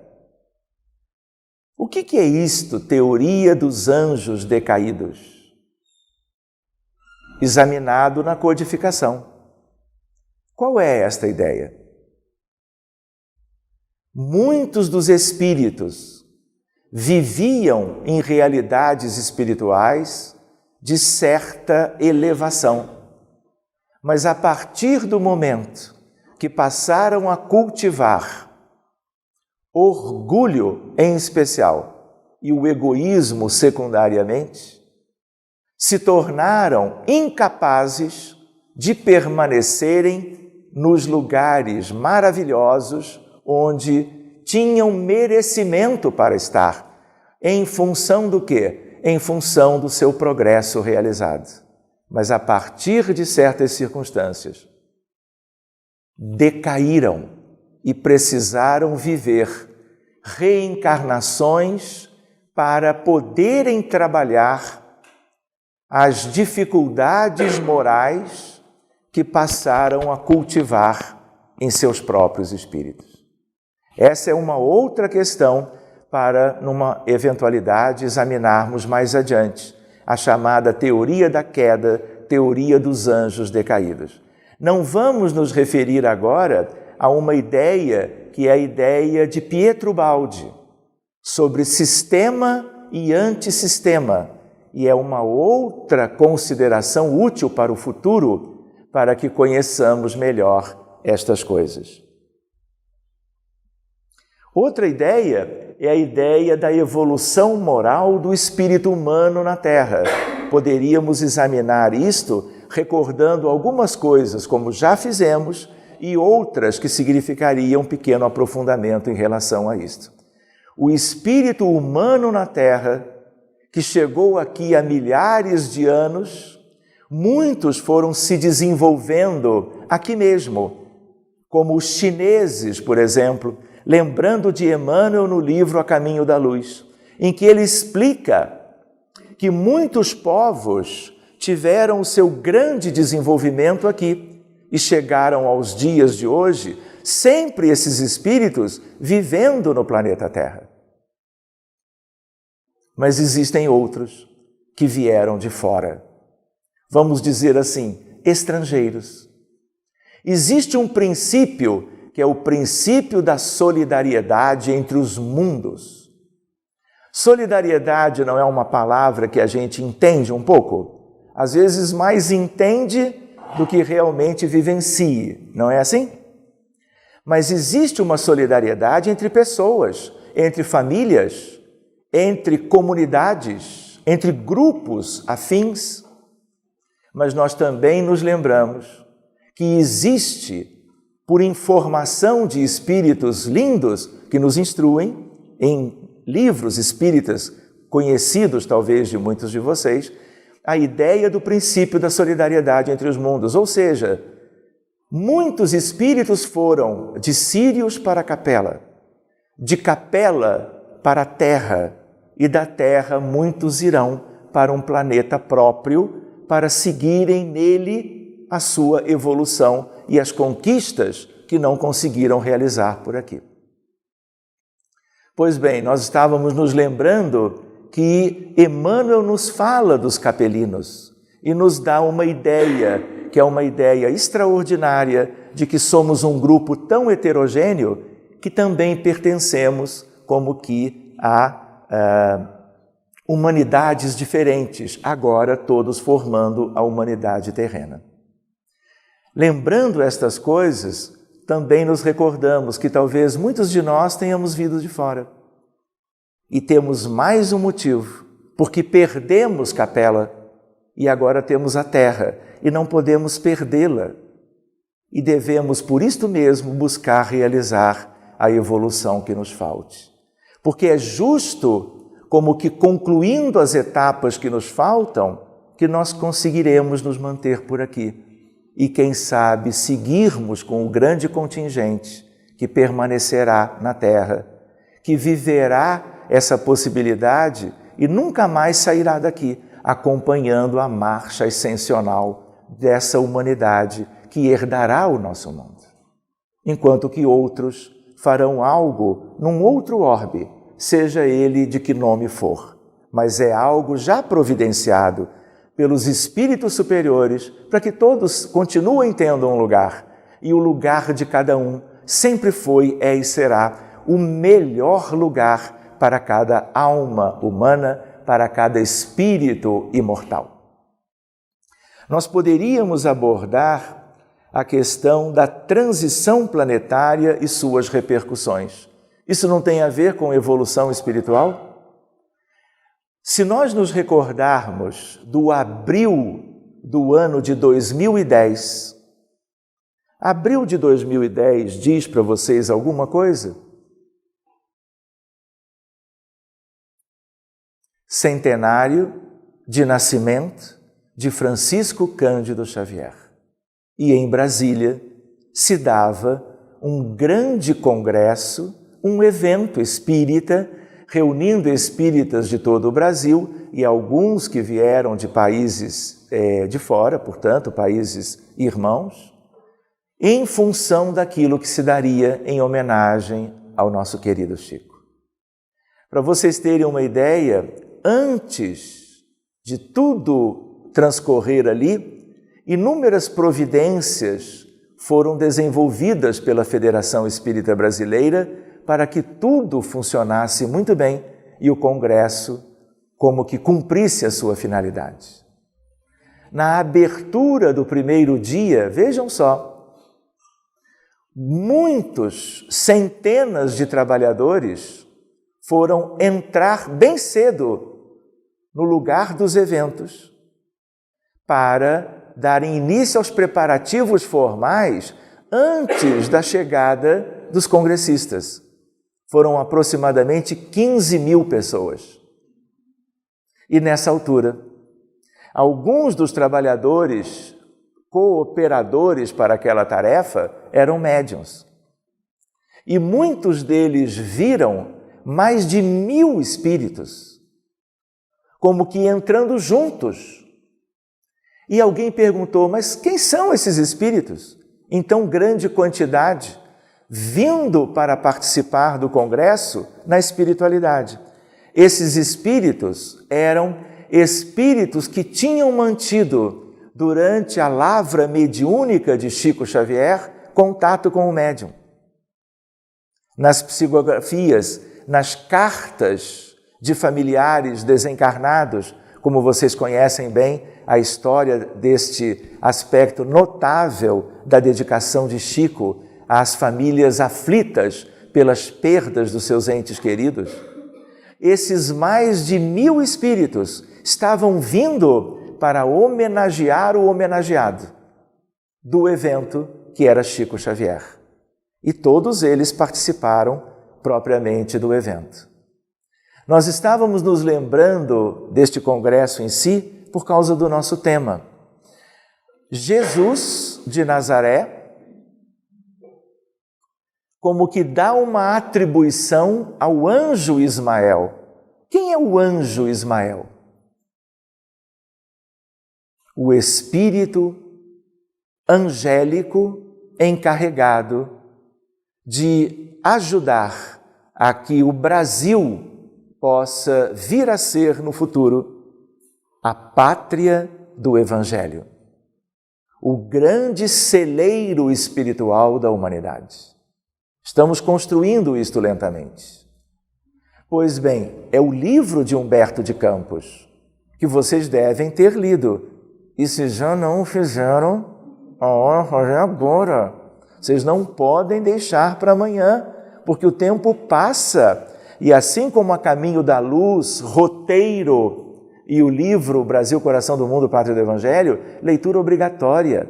O que é isto, teoria dos anjos decaídos? Examinado na codificação. Qual é esta ideia? Muitos dos espíritos viviam em realidades espirituais de certa elevação, mas a partir do momento que passaram a cultivar orgulho em especial e o egoísmo secundariamente, se tornaram incapazes de permanecerem nos lugares maravilhosos onde tinham merecimento para estar. Em função do quê? Em função do seu progresso realizado. Mas a partir de certas circunstâncias, decaíram e precisaram viver reencarnações para poderem trabalhar as dificuldades morais que passaram a cultivar em seus próprios espíritos. Essa é uma outra questão para, numa eventualidade, examinarmos mais adiante, a chamada teoria da queda, teoria dos anjos decaídos. Não vamos nos referir agora a uma ideia que é a ideia de Pietro Baldi, sobre sistema e antissistema, e é uma outra consideração útil para o futuro, para que conheçamos melhor estas coisas. Outra ideia é a ideia da evolução moral do espírito humano na Terra. Poderíamos examinar isto recordando algumas coisas, como já fizemos, e outras que significariam um pequeno aprofundamento em relação a isto. O espírito humano na Terra, que chegou aqui há milhares de anos, muitos foram se desenvolvendo aqui mesmo, como os chineses, por exemplo, lembrando de Emmanuel no livro A Caminho da Luz, em que ele explica que muitos povos tiveram o seu grande desenvolvimento aqui e chegaram aos dias de hoje, sempre esses espíritos vivendo no planeta Terra. Mas existem outros que vieram de fora. Vamos dizer assim, estrangeiros. Existe um princípio que é o princípio da solidariedade entre os mundos. Solidariedade não é uma palavra que a gente entende um pouco? Às vezes mais entende do que realmente vivencie, não é assim? Mas existe uma solidariedade entre pessoas, entre famílias, entre comunidades, entre grupos afins. Mas nós também nos lembramos que existe, por informação de espíritos lindos que nos instruem, em livros espíritas conhecidos talvez de muitos de vocês, a ideia do princípio da solidariedade entre os mundos. Ou seja, muitos espíritos foram de Sírios para a Capela, de Capela para a Terra, e da Terra muitos irão para um planeta próprio para seguirem nele a sua evolução e as conquistas que não conseguiram realizar por aqui. Pois bem, nós estávamos nos lembrando que Emmanuel nos fala dos capelinos e nos dá uma ideia, que é uma ideia extraordinária de que somos um grupo tão heterogêneo que também pertencemos como que a humanidades diferentes, agora todos formando a humanidade terrena. Lembrando estas coisas, também nos recordamos que talvez muitos de nós tenhamos vindo de fora. E temos mais um motivo, porque perdemos Capela e agora temos a Terra e não podemos perdê-la. E devemos, por isto mesmo, buscar realizar a evolução que nos falte. Porque é justo, como que concluindo as etapas que nos faltam, que nós conseguiremos nos manter por aqui. E quem sabe seguirmos com o grande contingente que permanecerá na Terra, que viverá essa possibilidade e nunca mais sairá daqui, acompanhando a marcha ascensional dessa humanidade que herdará o nosso mundo. Enquanto que outros farão algo num outro orbe, seja ele de que nome for, mas é algo já providenciado pelos espíritos superiores para que todos continuem tendo um lugar. E o lugar de cada um sempre foi, é e será o melhor lugar para cada alma humana, para cada espírito imortal. Nós poderíamos abordar a questão da transição planetária e suas repercussões. Isso não tem a ver com evolução espiritual? Se nós nos recordarmos do abril do ano de 2010, abril de 2010 diz para vocês alguma coisa? Centenário de nascimento de Francisco Cândido Xavier. E em Brasília se dava um grande congresso, um evento espírita, reunindo espíritas de todo o Brasil e alguns que vieram de países de fora, portanto, países irmãos, em função daquilo que se daria em homenagem ao nosso querido Chico. Para vocês terem uma ideia, antes de tudo transcorrer ali, inúmeras providências foram desenvolvidas pela Federação Espírita Brasileira para que tudo funcionasse muito bem e o Congresso como que cumprisse a sua finalidade. Na abertura do primeiro dia, vejam só, muitos, centenas de trabalhadores foram entrar bem cedo no lugar dos eventos para darem início aos preparativos formais antes da chegada dos congressistas. Foram aproximadamente 15 mil pessoas. E nessa altura, alguns dos trabalhadores cooperadores para aquela tarefa eram médiuns. E muitos deles viram mais de 1000 espíritos, como que entrando juntos. E alguém perguntou, mas quem são esses espíritos em tão grande quantidade, vindo para participar do congresso na espiritualidade? Esses espíritos eram espíritos que tinham mantido, durante a lavra mediúnica de Chico Xavier, contato com o médium. Nas psicografias, nas cartas de familiares desencarnados, como vocês conhecem bem a história deste aspecto notável da dedicação de Chico às famílias aflitas pelas perdas dos seus entes queridos, esses mais de 1000 espíritos estavam vindo para homenagear o homenageado do evento que era Chico Xavier. E todos eles participaram propriamente do evento. Nós estávamos nos lembrando deste congresso em si por causa do nosso tema. Jesus de Nazaré, como que dá uma atribuição ao anjo Ismael. Quem é o anjo Ismael? O espírito angélico encarregado de ajudar a que o Brasil possa vir a ser no futuro a pátria do Evangelho, o grande celeiro espiritual da humanidade. Estamos construindo isto lentamente. Pois bem, é o livro de Humberto de Campos, que vocês devem ter lido. E se já não o fizeram, a hora de fazer agora. Vocês não podem deixar para amanhã, porque o tempo passa. E assim como A Caminho da Luz, roteiro, e o livro Brasil, Coração do Mundo, Pátria do Evangelho, leitura obrigatória.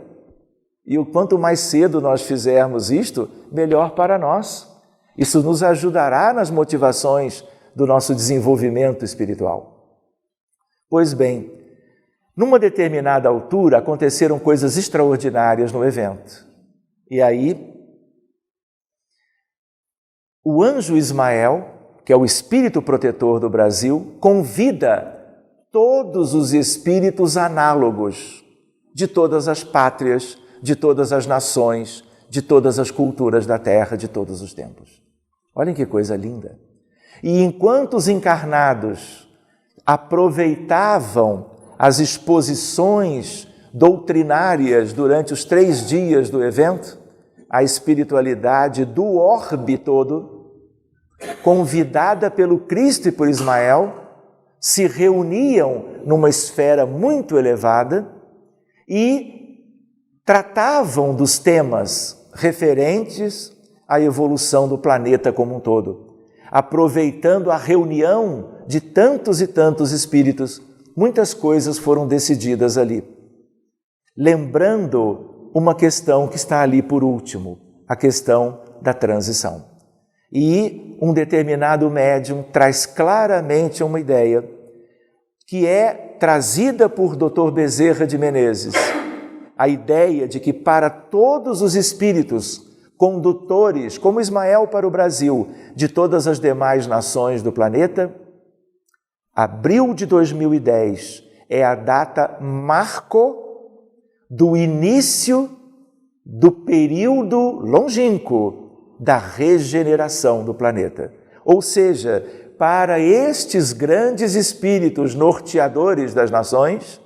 E o quanto mais cedo nós fizermos isto, melhor para nós. Isso nos ajudará nas motivações do nosso desenvolvimento espiritual. Pois bem, numa determinada altura aconteceram coisas extraordinárias no evento. E aí, o anjo Ismael, que é o espírito protetor do Brasil, convida todos os espíritos análogos de todas as pátrias, de todas as nações, de todas as culturas da Terra, de todos os tempos. Olhem que coisa linda! E enquanto os encarnados aproveitavam as exposições doutrinárias durante os 3 dias do evento, a espiritualidade do orbe todo, convidada pelo Cristo e por Ismael, se reuniam numa esfera muito elevada e tratavam dos temas referentes à evolução do planeta como um todo. Aproveitando a reunião de tantos e tantos espíritos, muitas coisas foram decididas ali. Lembrando uma questão que está ali por último, a questão da transição. E um determinado médium traz claramente uma ideia que é trazida por Dr. Bezerra de Menezes, a ideia de que para todos os espíritos condutores, como Ismael para o Brasil, de todas as demais nações do planeta, abril de 2010 é a data marco do início do período longínquo da regeneração do planeta. Ou seja, para estes grandes espíritos norteadores das nações,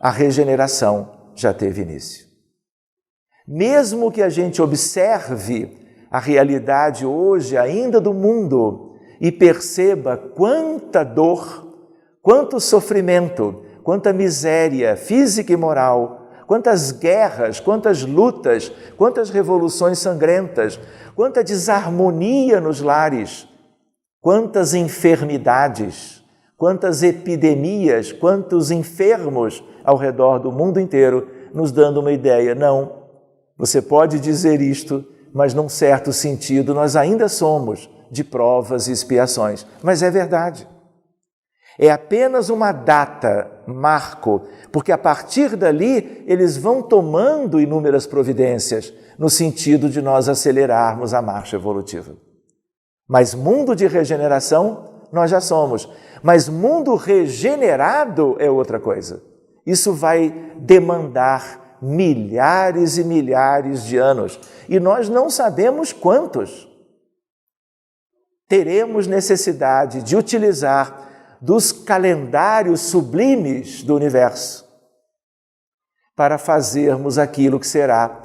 a regeneração já teve início. Mesmo que a gente observe a realidade hoje ainda do mundo e perceba quanta dor, quanto sofrimento, quanta miséria física e moral, quantas guerras, quantas lutas, quantas revoluções sangrentas, quanta desarmonia nos lares, quantas enfermidades, quantas epidemias, quantos enfermos ao redor do mundo inteiro, nos dando uma ideia. Não, você pode dizer isto, mas num certo sentido nós ainda somos de provas e expiações. Mas é verdade. É apenas uma data, marco, porque a partir dali eles vão tomando inúmeras providências no sentido de nós acelerarmos a marcha evolutiva. Mas mundo de regeneração nós já somos, mas mundo regenerado é outra coisa. Isso vai demandar milhares e milhares de anos. E nós não sabemos quantos. Teremos necessidade de utilizar dos calendários sublimes do universo para fazermos aquilo que será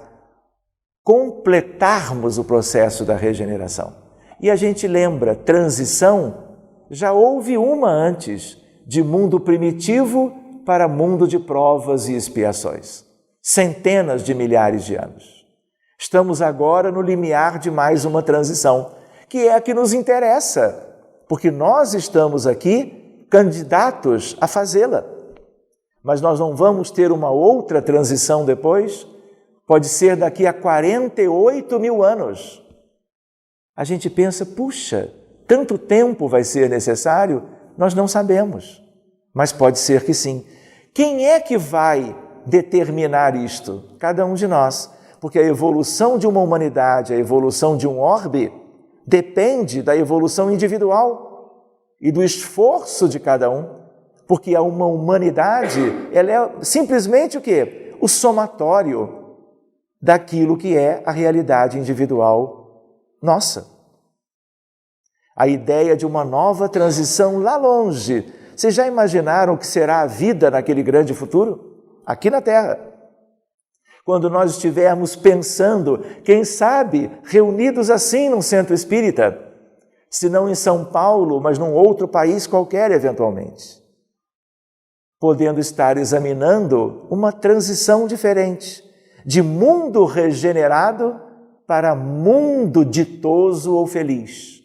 completarmos o processo da regeneração. E a gente lembra, transição, já houve uma antes, de mundo primitivo para mundo de provas e expiações. Centenas de milhares de anos. Estamos agora no limiar de mais uma transição, que é a que nos interessa, porque nós estamos aqui candidatos a fazê-la. Mas nós não vamos ter uma outra transição depois? Pode ser daqui a 48 mil anos. A gente pensa, puxa, tanto tempo vai ser necessário? Nós não sabemos, mas pode ser que sim. Quem é que vai determinar isto? Cada um de nós, porque a evolução de uma humanidade, a evolução de um orbe, depende da evolução individual e do esforço de cada um, porque uma humanidade, ela é simplesmente o quê? O somatório daquilo que é a realidade individual nossa. A ideia de uma nova transição lá longe. Vocês já imaginaram o que será a vida naquele grande futuro? Aqui na Terra. Quando nós estivermos pensando, quem sabe, reunidos assim num centro espírita, se não em São Paulo, mas num outro país qualquer eventualmente, podendo estar examinando uma transição diferente, de mundo regenerado para mundo ditoso ou feliz.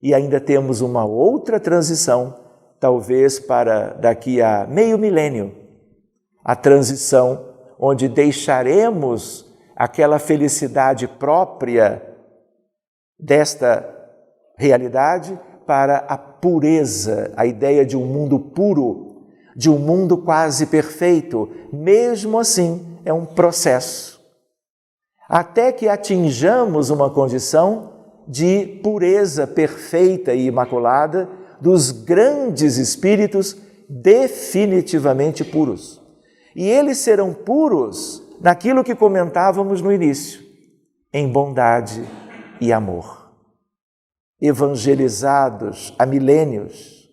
E ainda temos uma outra transição, talvez para daqui a meio milênio, a transição onde deixaremos aquela felicidade própria desta realidade para a pureza, a ideia de um mundo puro, de um mundo quase perfeito. Mesmo assim, é um processo. Até que atinjamos uma condição de pureza perfeita e imaculada dos grandes espíritos definitivamente puros. E eles serão puros naquilo que comentávamos no início, em bondade e amor. Evangelizados há milênios.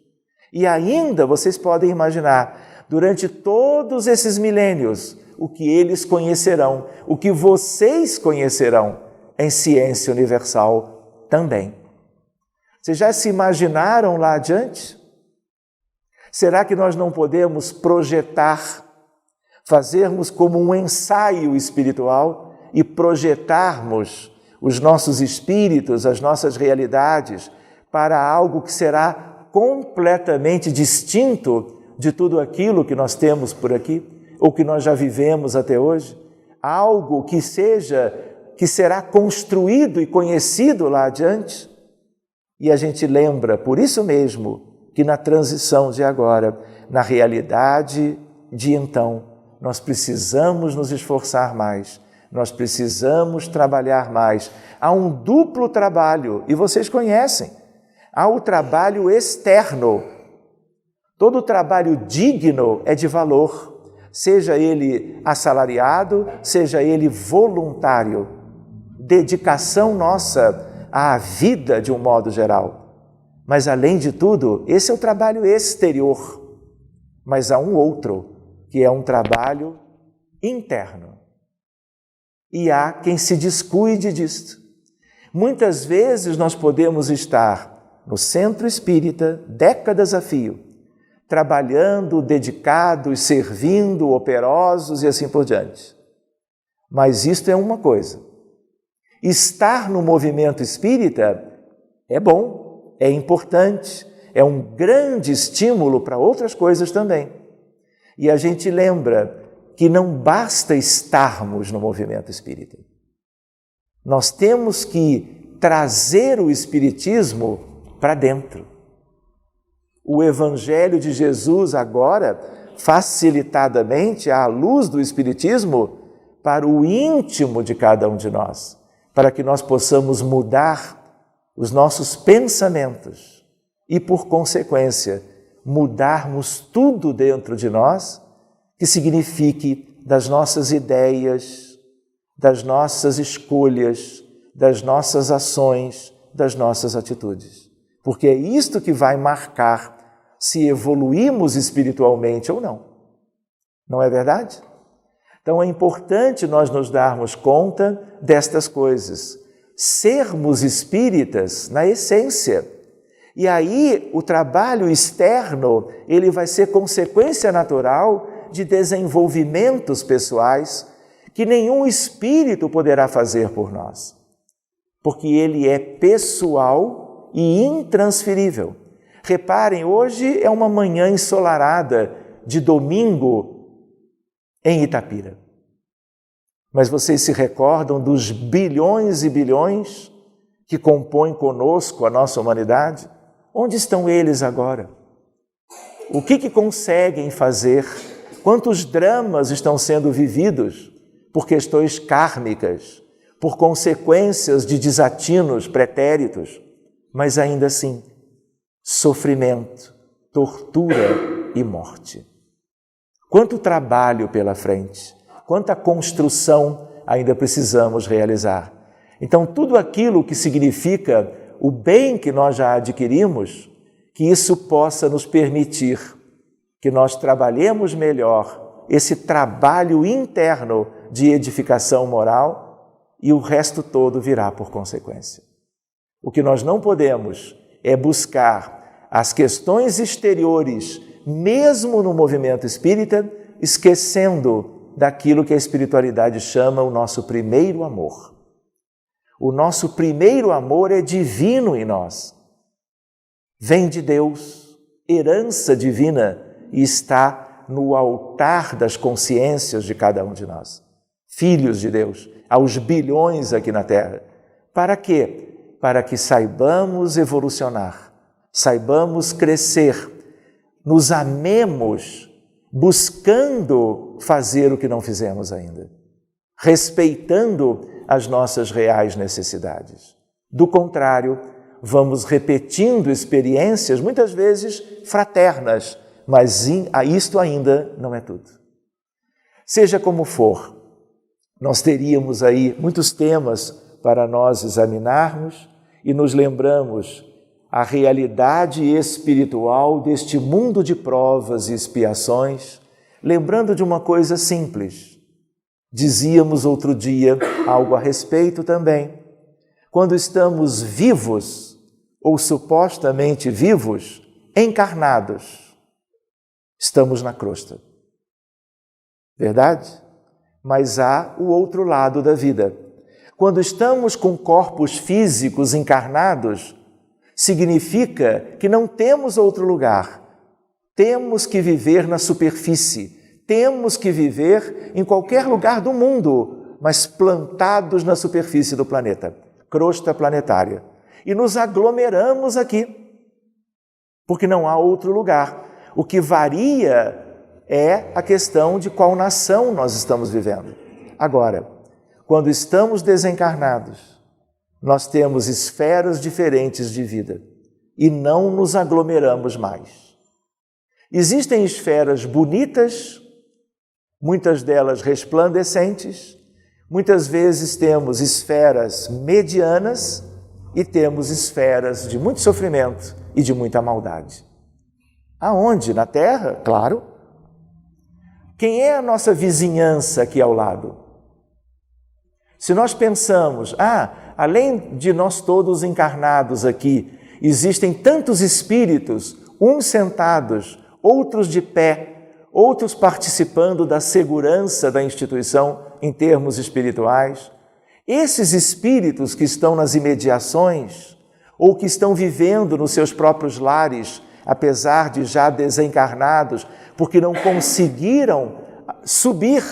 E ainda, vocês podem imaginar, durante todos esses milênios, o que eles conhecerão, o que vocês conhecerão em ciência universal também. Vocês já se imaginaram lá adiante? Será que nós não podemos projetar, fazermos como um ensaio espiritual e projetarmos os nossos espíritos, as nossas realidades, para algo que será completamente distinto de tudo aquilo que nós temos por aqui, ou que nós já vivemos até hoje? Algo que será construído e conhecido lá adiante? E a gente lembra, por isso mesmo, que na transição de agora, na realidade de então, nós precisamos nos esforçar mais, nós precisamos trabalhar mais. Há um duplo trabalho, e vocês conhecem. Há o trabalho externo. Todo trabalho digno é de valor, seja ele assalariado, seja ele voluntário. Dedicação nossa à vida de um modo geral. Mas, além de tudo, esse é o trabalho exterior. Mas há um outro, que é um trabalho interno. E há quem se descuide disto. Muitas vezes nós podemos estar no centro espírita, décadas a fio, trabalhando, dedicados, servindo, operosos e assim por diante. Mas isto é uma coisa. Estar no movimento espírita é bom, é importante, é um grande estímulo para outras coisas também. E a gente lembra que não basta estarmos no movimento espírita. Nós temos que trazer o espiritismo para dentro. O Evangelho de Jesus agora, facilitadamente, à luz do espiritismo, para o íntimo de cada um de nós, para que nós possamos mudar os nossos pensamentos e, por consequência, mudarmos tudo dentro de nós que signifique das nossas ideias, das nossas escolhas, das nossas ações, das nossas atitudes. Porque é isto que vai marcar se evoluímos espiritualmente ou não. Não é verdade? Então é importante nós nos darmos conta destas coisas. Sermos espíritas na essência. E aí o trabalho externo, ele vai ser consequência natural de desenvolvimentos pessoais que nenhum espírito poderá fazer por nós. Porque ele é pessoal e intransferível. Reparem, hoje é uma manhã ensolarada de domingo em Itapira. Mas vocês se recordam dos bilhões e bilhões que compõem conosco a nossa humanidade? Onde estão eles agora? O que conseguem fazer? Quantos dramas estão sendo vividos por questões kármicas, por consequências de desatinos pretéritos, mas ainda assim, sofrimento, tortura e morte. Quanto trabalho pela frente, quanta construção ainda precisamos realizar. Então, tudo aquilo que significa o bem que nós já adquirimos, que isso possa nos permitir que nós trabalhemos melhor esse trabalho interno de edificação moral e o resto todo virá por consequência. O que nós não podemos é buscar as questões exteriores, mesmo no movimento espírita, esquecendo daquilo que a espiritualidade chama o nosso primeiro amor. O nosso primeiro amor é divino em nós. Vem de Deus, herança divina, e está no altar das consciências de cada um de nós. Filhos de Deus, aos bilhões aqui na Terra. Para quê? Para que saibamos evolucionar, saibamos crescer, nos amemos, buscando fazer o que não fizemos ainda, respeitando as nossas reais necessidades. Do contrário, vamos repetindo experiências, muitas vezes fraternas, mas isto ainda não é tudo. Seja como for, nós teríamos aí muitos temas para nós examinarmos e nos lembramos a realidade espiritual deste mundo de provas e expiações, lembrando de uma coisa simples. Dizíamos outro dia algo a respeito também. Quando estamos vivos, ou supostamente vivos, encarnados, estamos na crosta. Verdade? Mas há o outro lado da vida. Quando estamos com corpos físicos encarnados, significa que não temos outro lugar. Temos que viver na superfície. Temos que viver em qualquer lugar do mundo, mas plantados na superfície do planeta, crosta planetária. E nos aglomeramos aqui, porque não há outro lugar. O que varia é a questão de qual nação nós estamos vivendo. Agora, quando estamos desencarnados, nós temos esferas diferentes de vida e não nos aglomeramos mais. Existem esferas bonitas, muitas delas resplandecentes, muitas vezes temos esferas medianas e temos esferas de muito sofrimento e de muita maldade. Aonde? Na Terra? Claro. Quem é a nossa vizinhança aqui ao lado? Se nós pensamos, além de nós todos encarnados aqui, existem tantos espíritos, uns sentados, outros de pé, outros participando da segurança da instituição em termos espirituais. Esses espíritos que estão nas imediações ou que estão vivendo nos seus próprios lares, apesar de já desencarnados, porque não conseguiram subir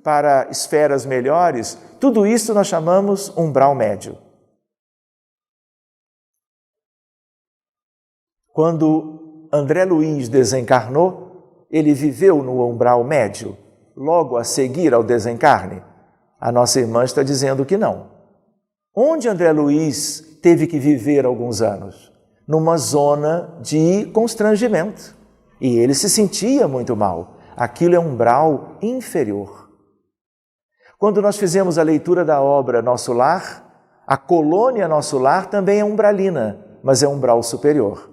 para esferas melhores, tudo isso nós chamamos umbral médio. Quando André Luiz desencarnou, ele viveu no umbral médio, logo a seguir ao desencarne? A nossa irmã está dizendo que não. Onde André Luiz teve que viver alguns anos? Numa zona de constrangimento. E ele se sentia muito mal. Aquilo é um umbral inferior. Quando nós fizemos a leitura da obra Nosso Lar, a colônia Nosso Lar também é umbralina, mas é um umbral superior.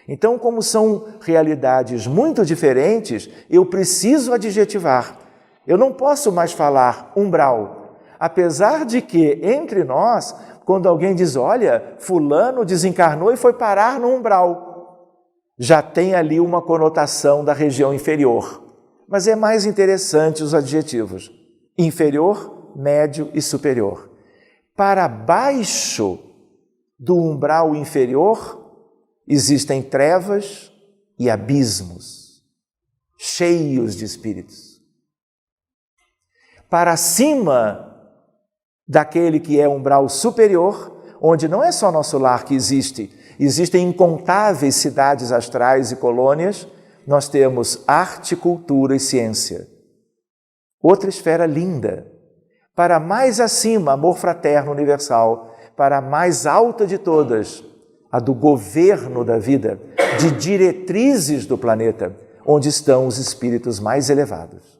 Então, como são realidades muito diferentes, eu preciso adjetivar. Eu não posso mais falar umbral. Apesar de que, entre nós, quando alguém diz, olha, fulano desencarnou e foi parar no umbral, já tem ali uma conotação da região inferior. Mas é mais interessante os adjetivos. Inferior, médio e superior. Para baixo do umbral inferior, existem trevas e abismos, cheios de espíritos. Para cima daquele que é umbral superior, onde não é só Nosso Lar que existe, existem incontáveis cidades astrais e colônias, nós temos arte, cultura e ciência. Outra esfera linda. Para mais acima, amor fraterno universal. Para a mais alta de todas, a do governo da vida, de diretrizes do planeta, onde estão os espíritos mais elevados.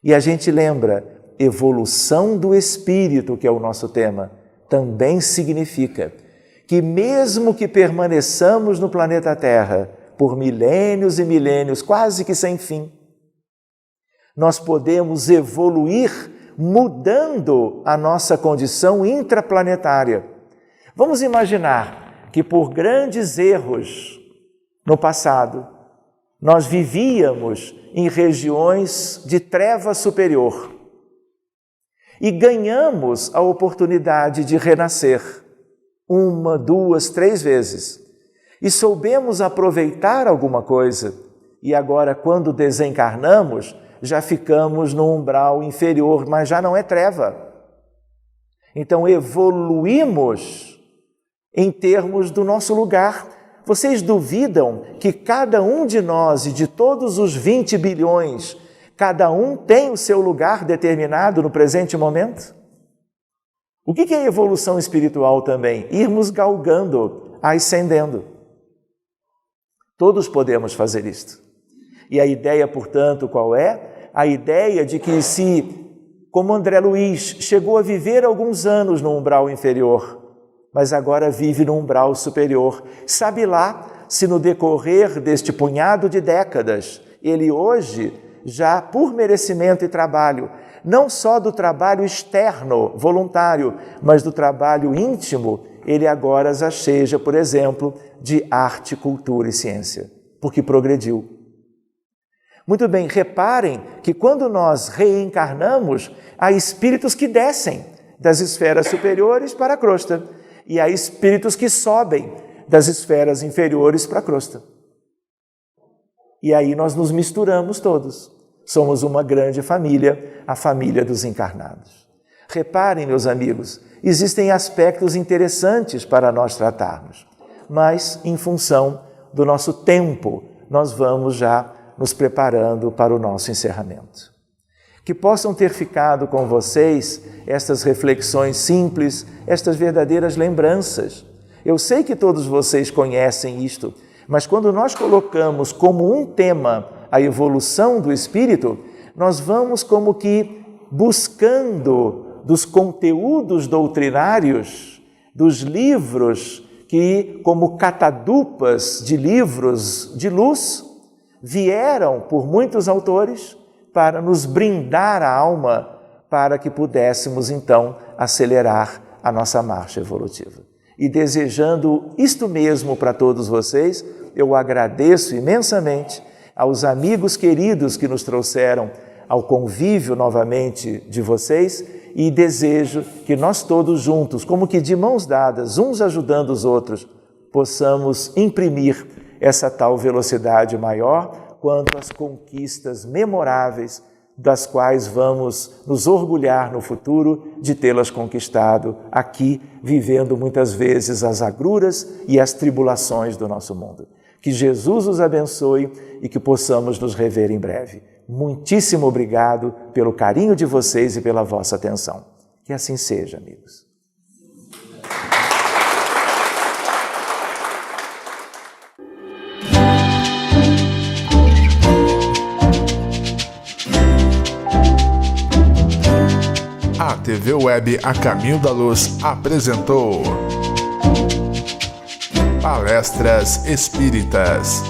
E a gente lembra, evolução do espírito, que é o nosso tema, também significa que mesmo que permaneçamos no planeta Terra por milênios e milênios, quase que sem fim, nós podemos evoluir mudando a nossa condição intraplanetária. Vamos imaginar que por grandes erros no passado, nós vivíamos em regiões de treva superior e ganhamos a oportunidade de renascer 1, 2, 3 vezes e soubemos aproveitar alguma coisa e agora, quando desencarnamos, já ficamos no umbral inferior, mas já não é treva. Então, evoluímos em termos do nosso lugar. Vocês duvidam que cada um de nós e de todos os 20 bilhões, cada um tem o seu lugar determinado no presente momento? O que é evolução espiritual também? Irmos galgando, ascendendo. Todos podemos fazer isto. E a ideia, portanto, qual é? A ideia de que se, como André Luiz, chegou a viver alguns anos no umbral inferior, mas agora vive no umbral superior. Sabe lá se no decorrer deste punhado de décadas, ele hoje, já por merecimento e trabalho, não só do trabalho externo, voluntário, mas do trabalho íntimo, ele agora já seja, por exemplo, de arte, cultura e ciência, porque progrediu. Muito bem, reparem que quando nós reencarnamos, há espíritos que descem das esferas superiores para a crosta e há espíritos que sobem das esferas inferiores para a crosta. E aí nós nos misturamos todos. Somos uma grande família, a família dos encarnados. Reparem, meus amigos, existem aspectos interessantes para nós tratarmos, mas em função do nosso tempo, nós vamos já nos preparando para o nosso encerramento. Que possam ter ficado com vocês estas reflexões simples, estas verdadeiras lembranças. Eu sei que todos vocês conhecem isto, mas quando nós colocamos como um tema a evolução do espírito, nós vamos como que buscando dos conteúdos doutrinários, dos livros que, como catadupas de livros de luz, vieram por muitos autores para nos brindar a alma, para que pudéssemos então acelerar a nossa marcha evolutiva. E desejando isto mesmo para todos vocês, eu agradeço imensamente aos amigos queridos que nos trouxeram ao convívio novamente de vocês e desejo que nós todos juntos, como que de mãos dadas, uns ajudando os outros, possamos imprimir essa tal velocidade maior quanto às conquistas memoráveis das quais vamos nos orgulhar no futuro de tê-las conquistado aqui, vivendo muitas vezes as agruras e as tribulações do nosso mundo. Que Jesus os abençoe e que possamos nos rever em breve. Muitíssimo obrigado pelo carinho de vocês e pela vossa atenção. Que assim seja, amigos. TV Web A Caminho da Luz apresentou Palestras Espíritas.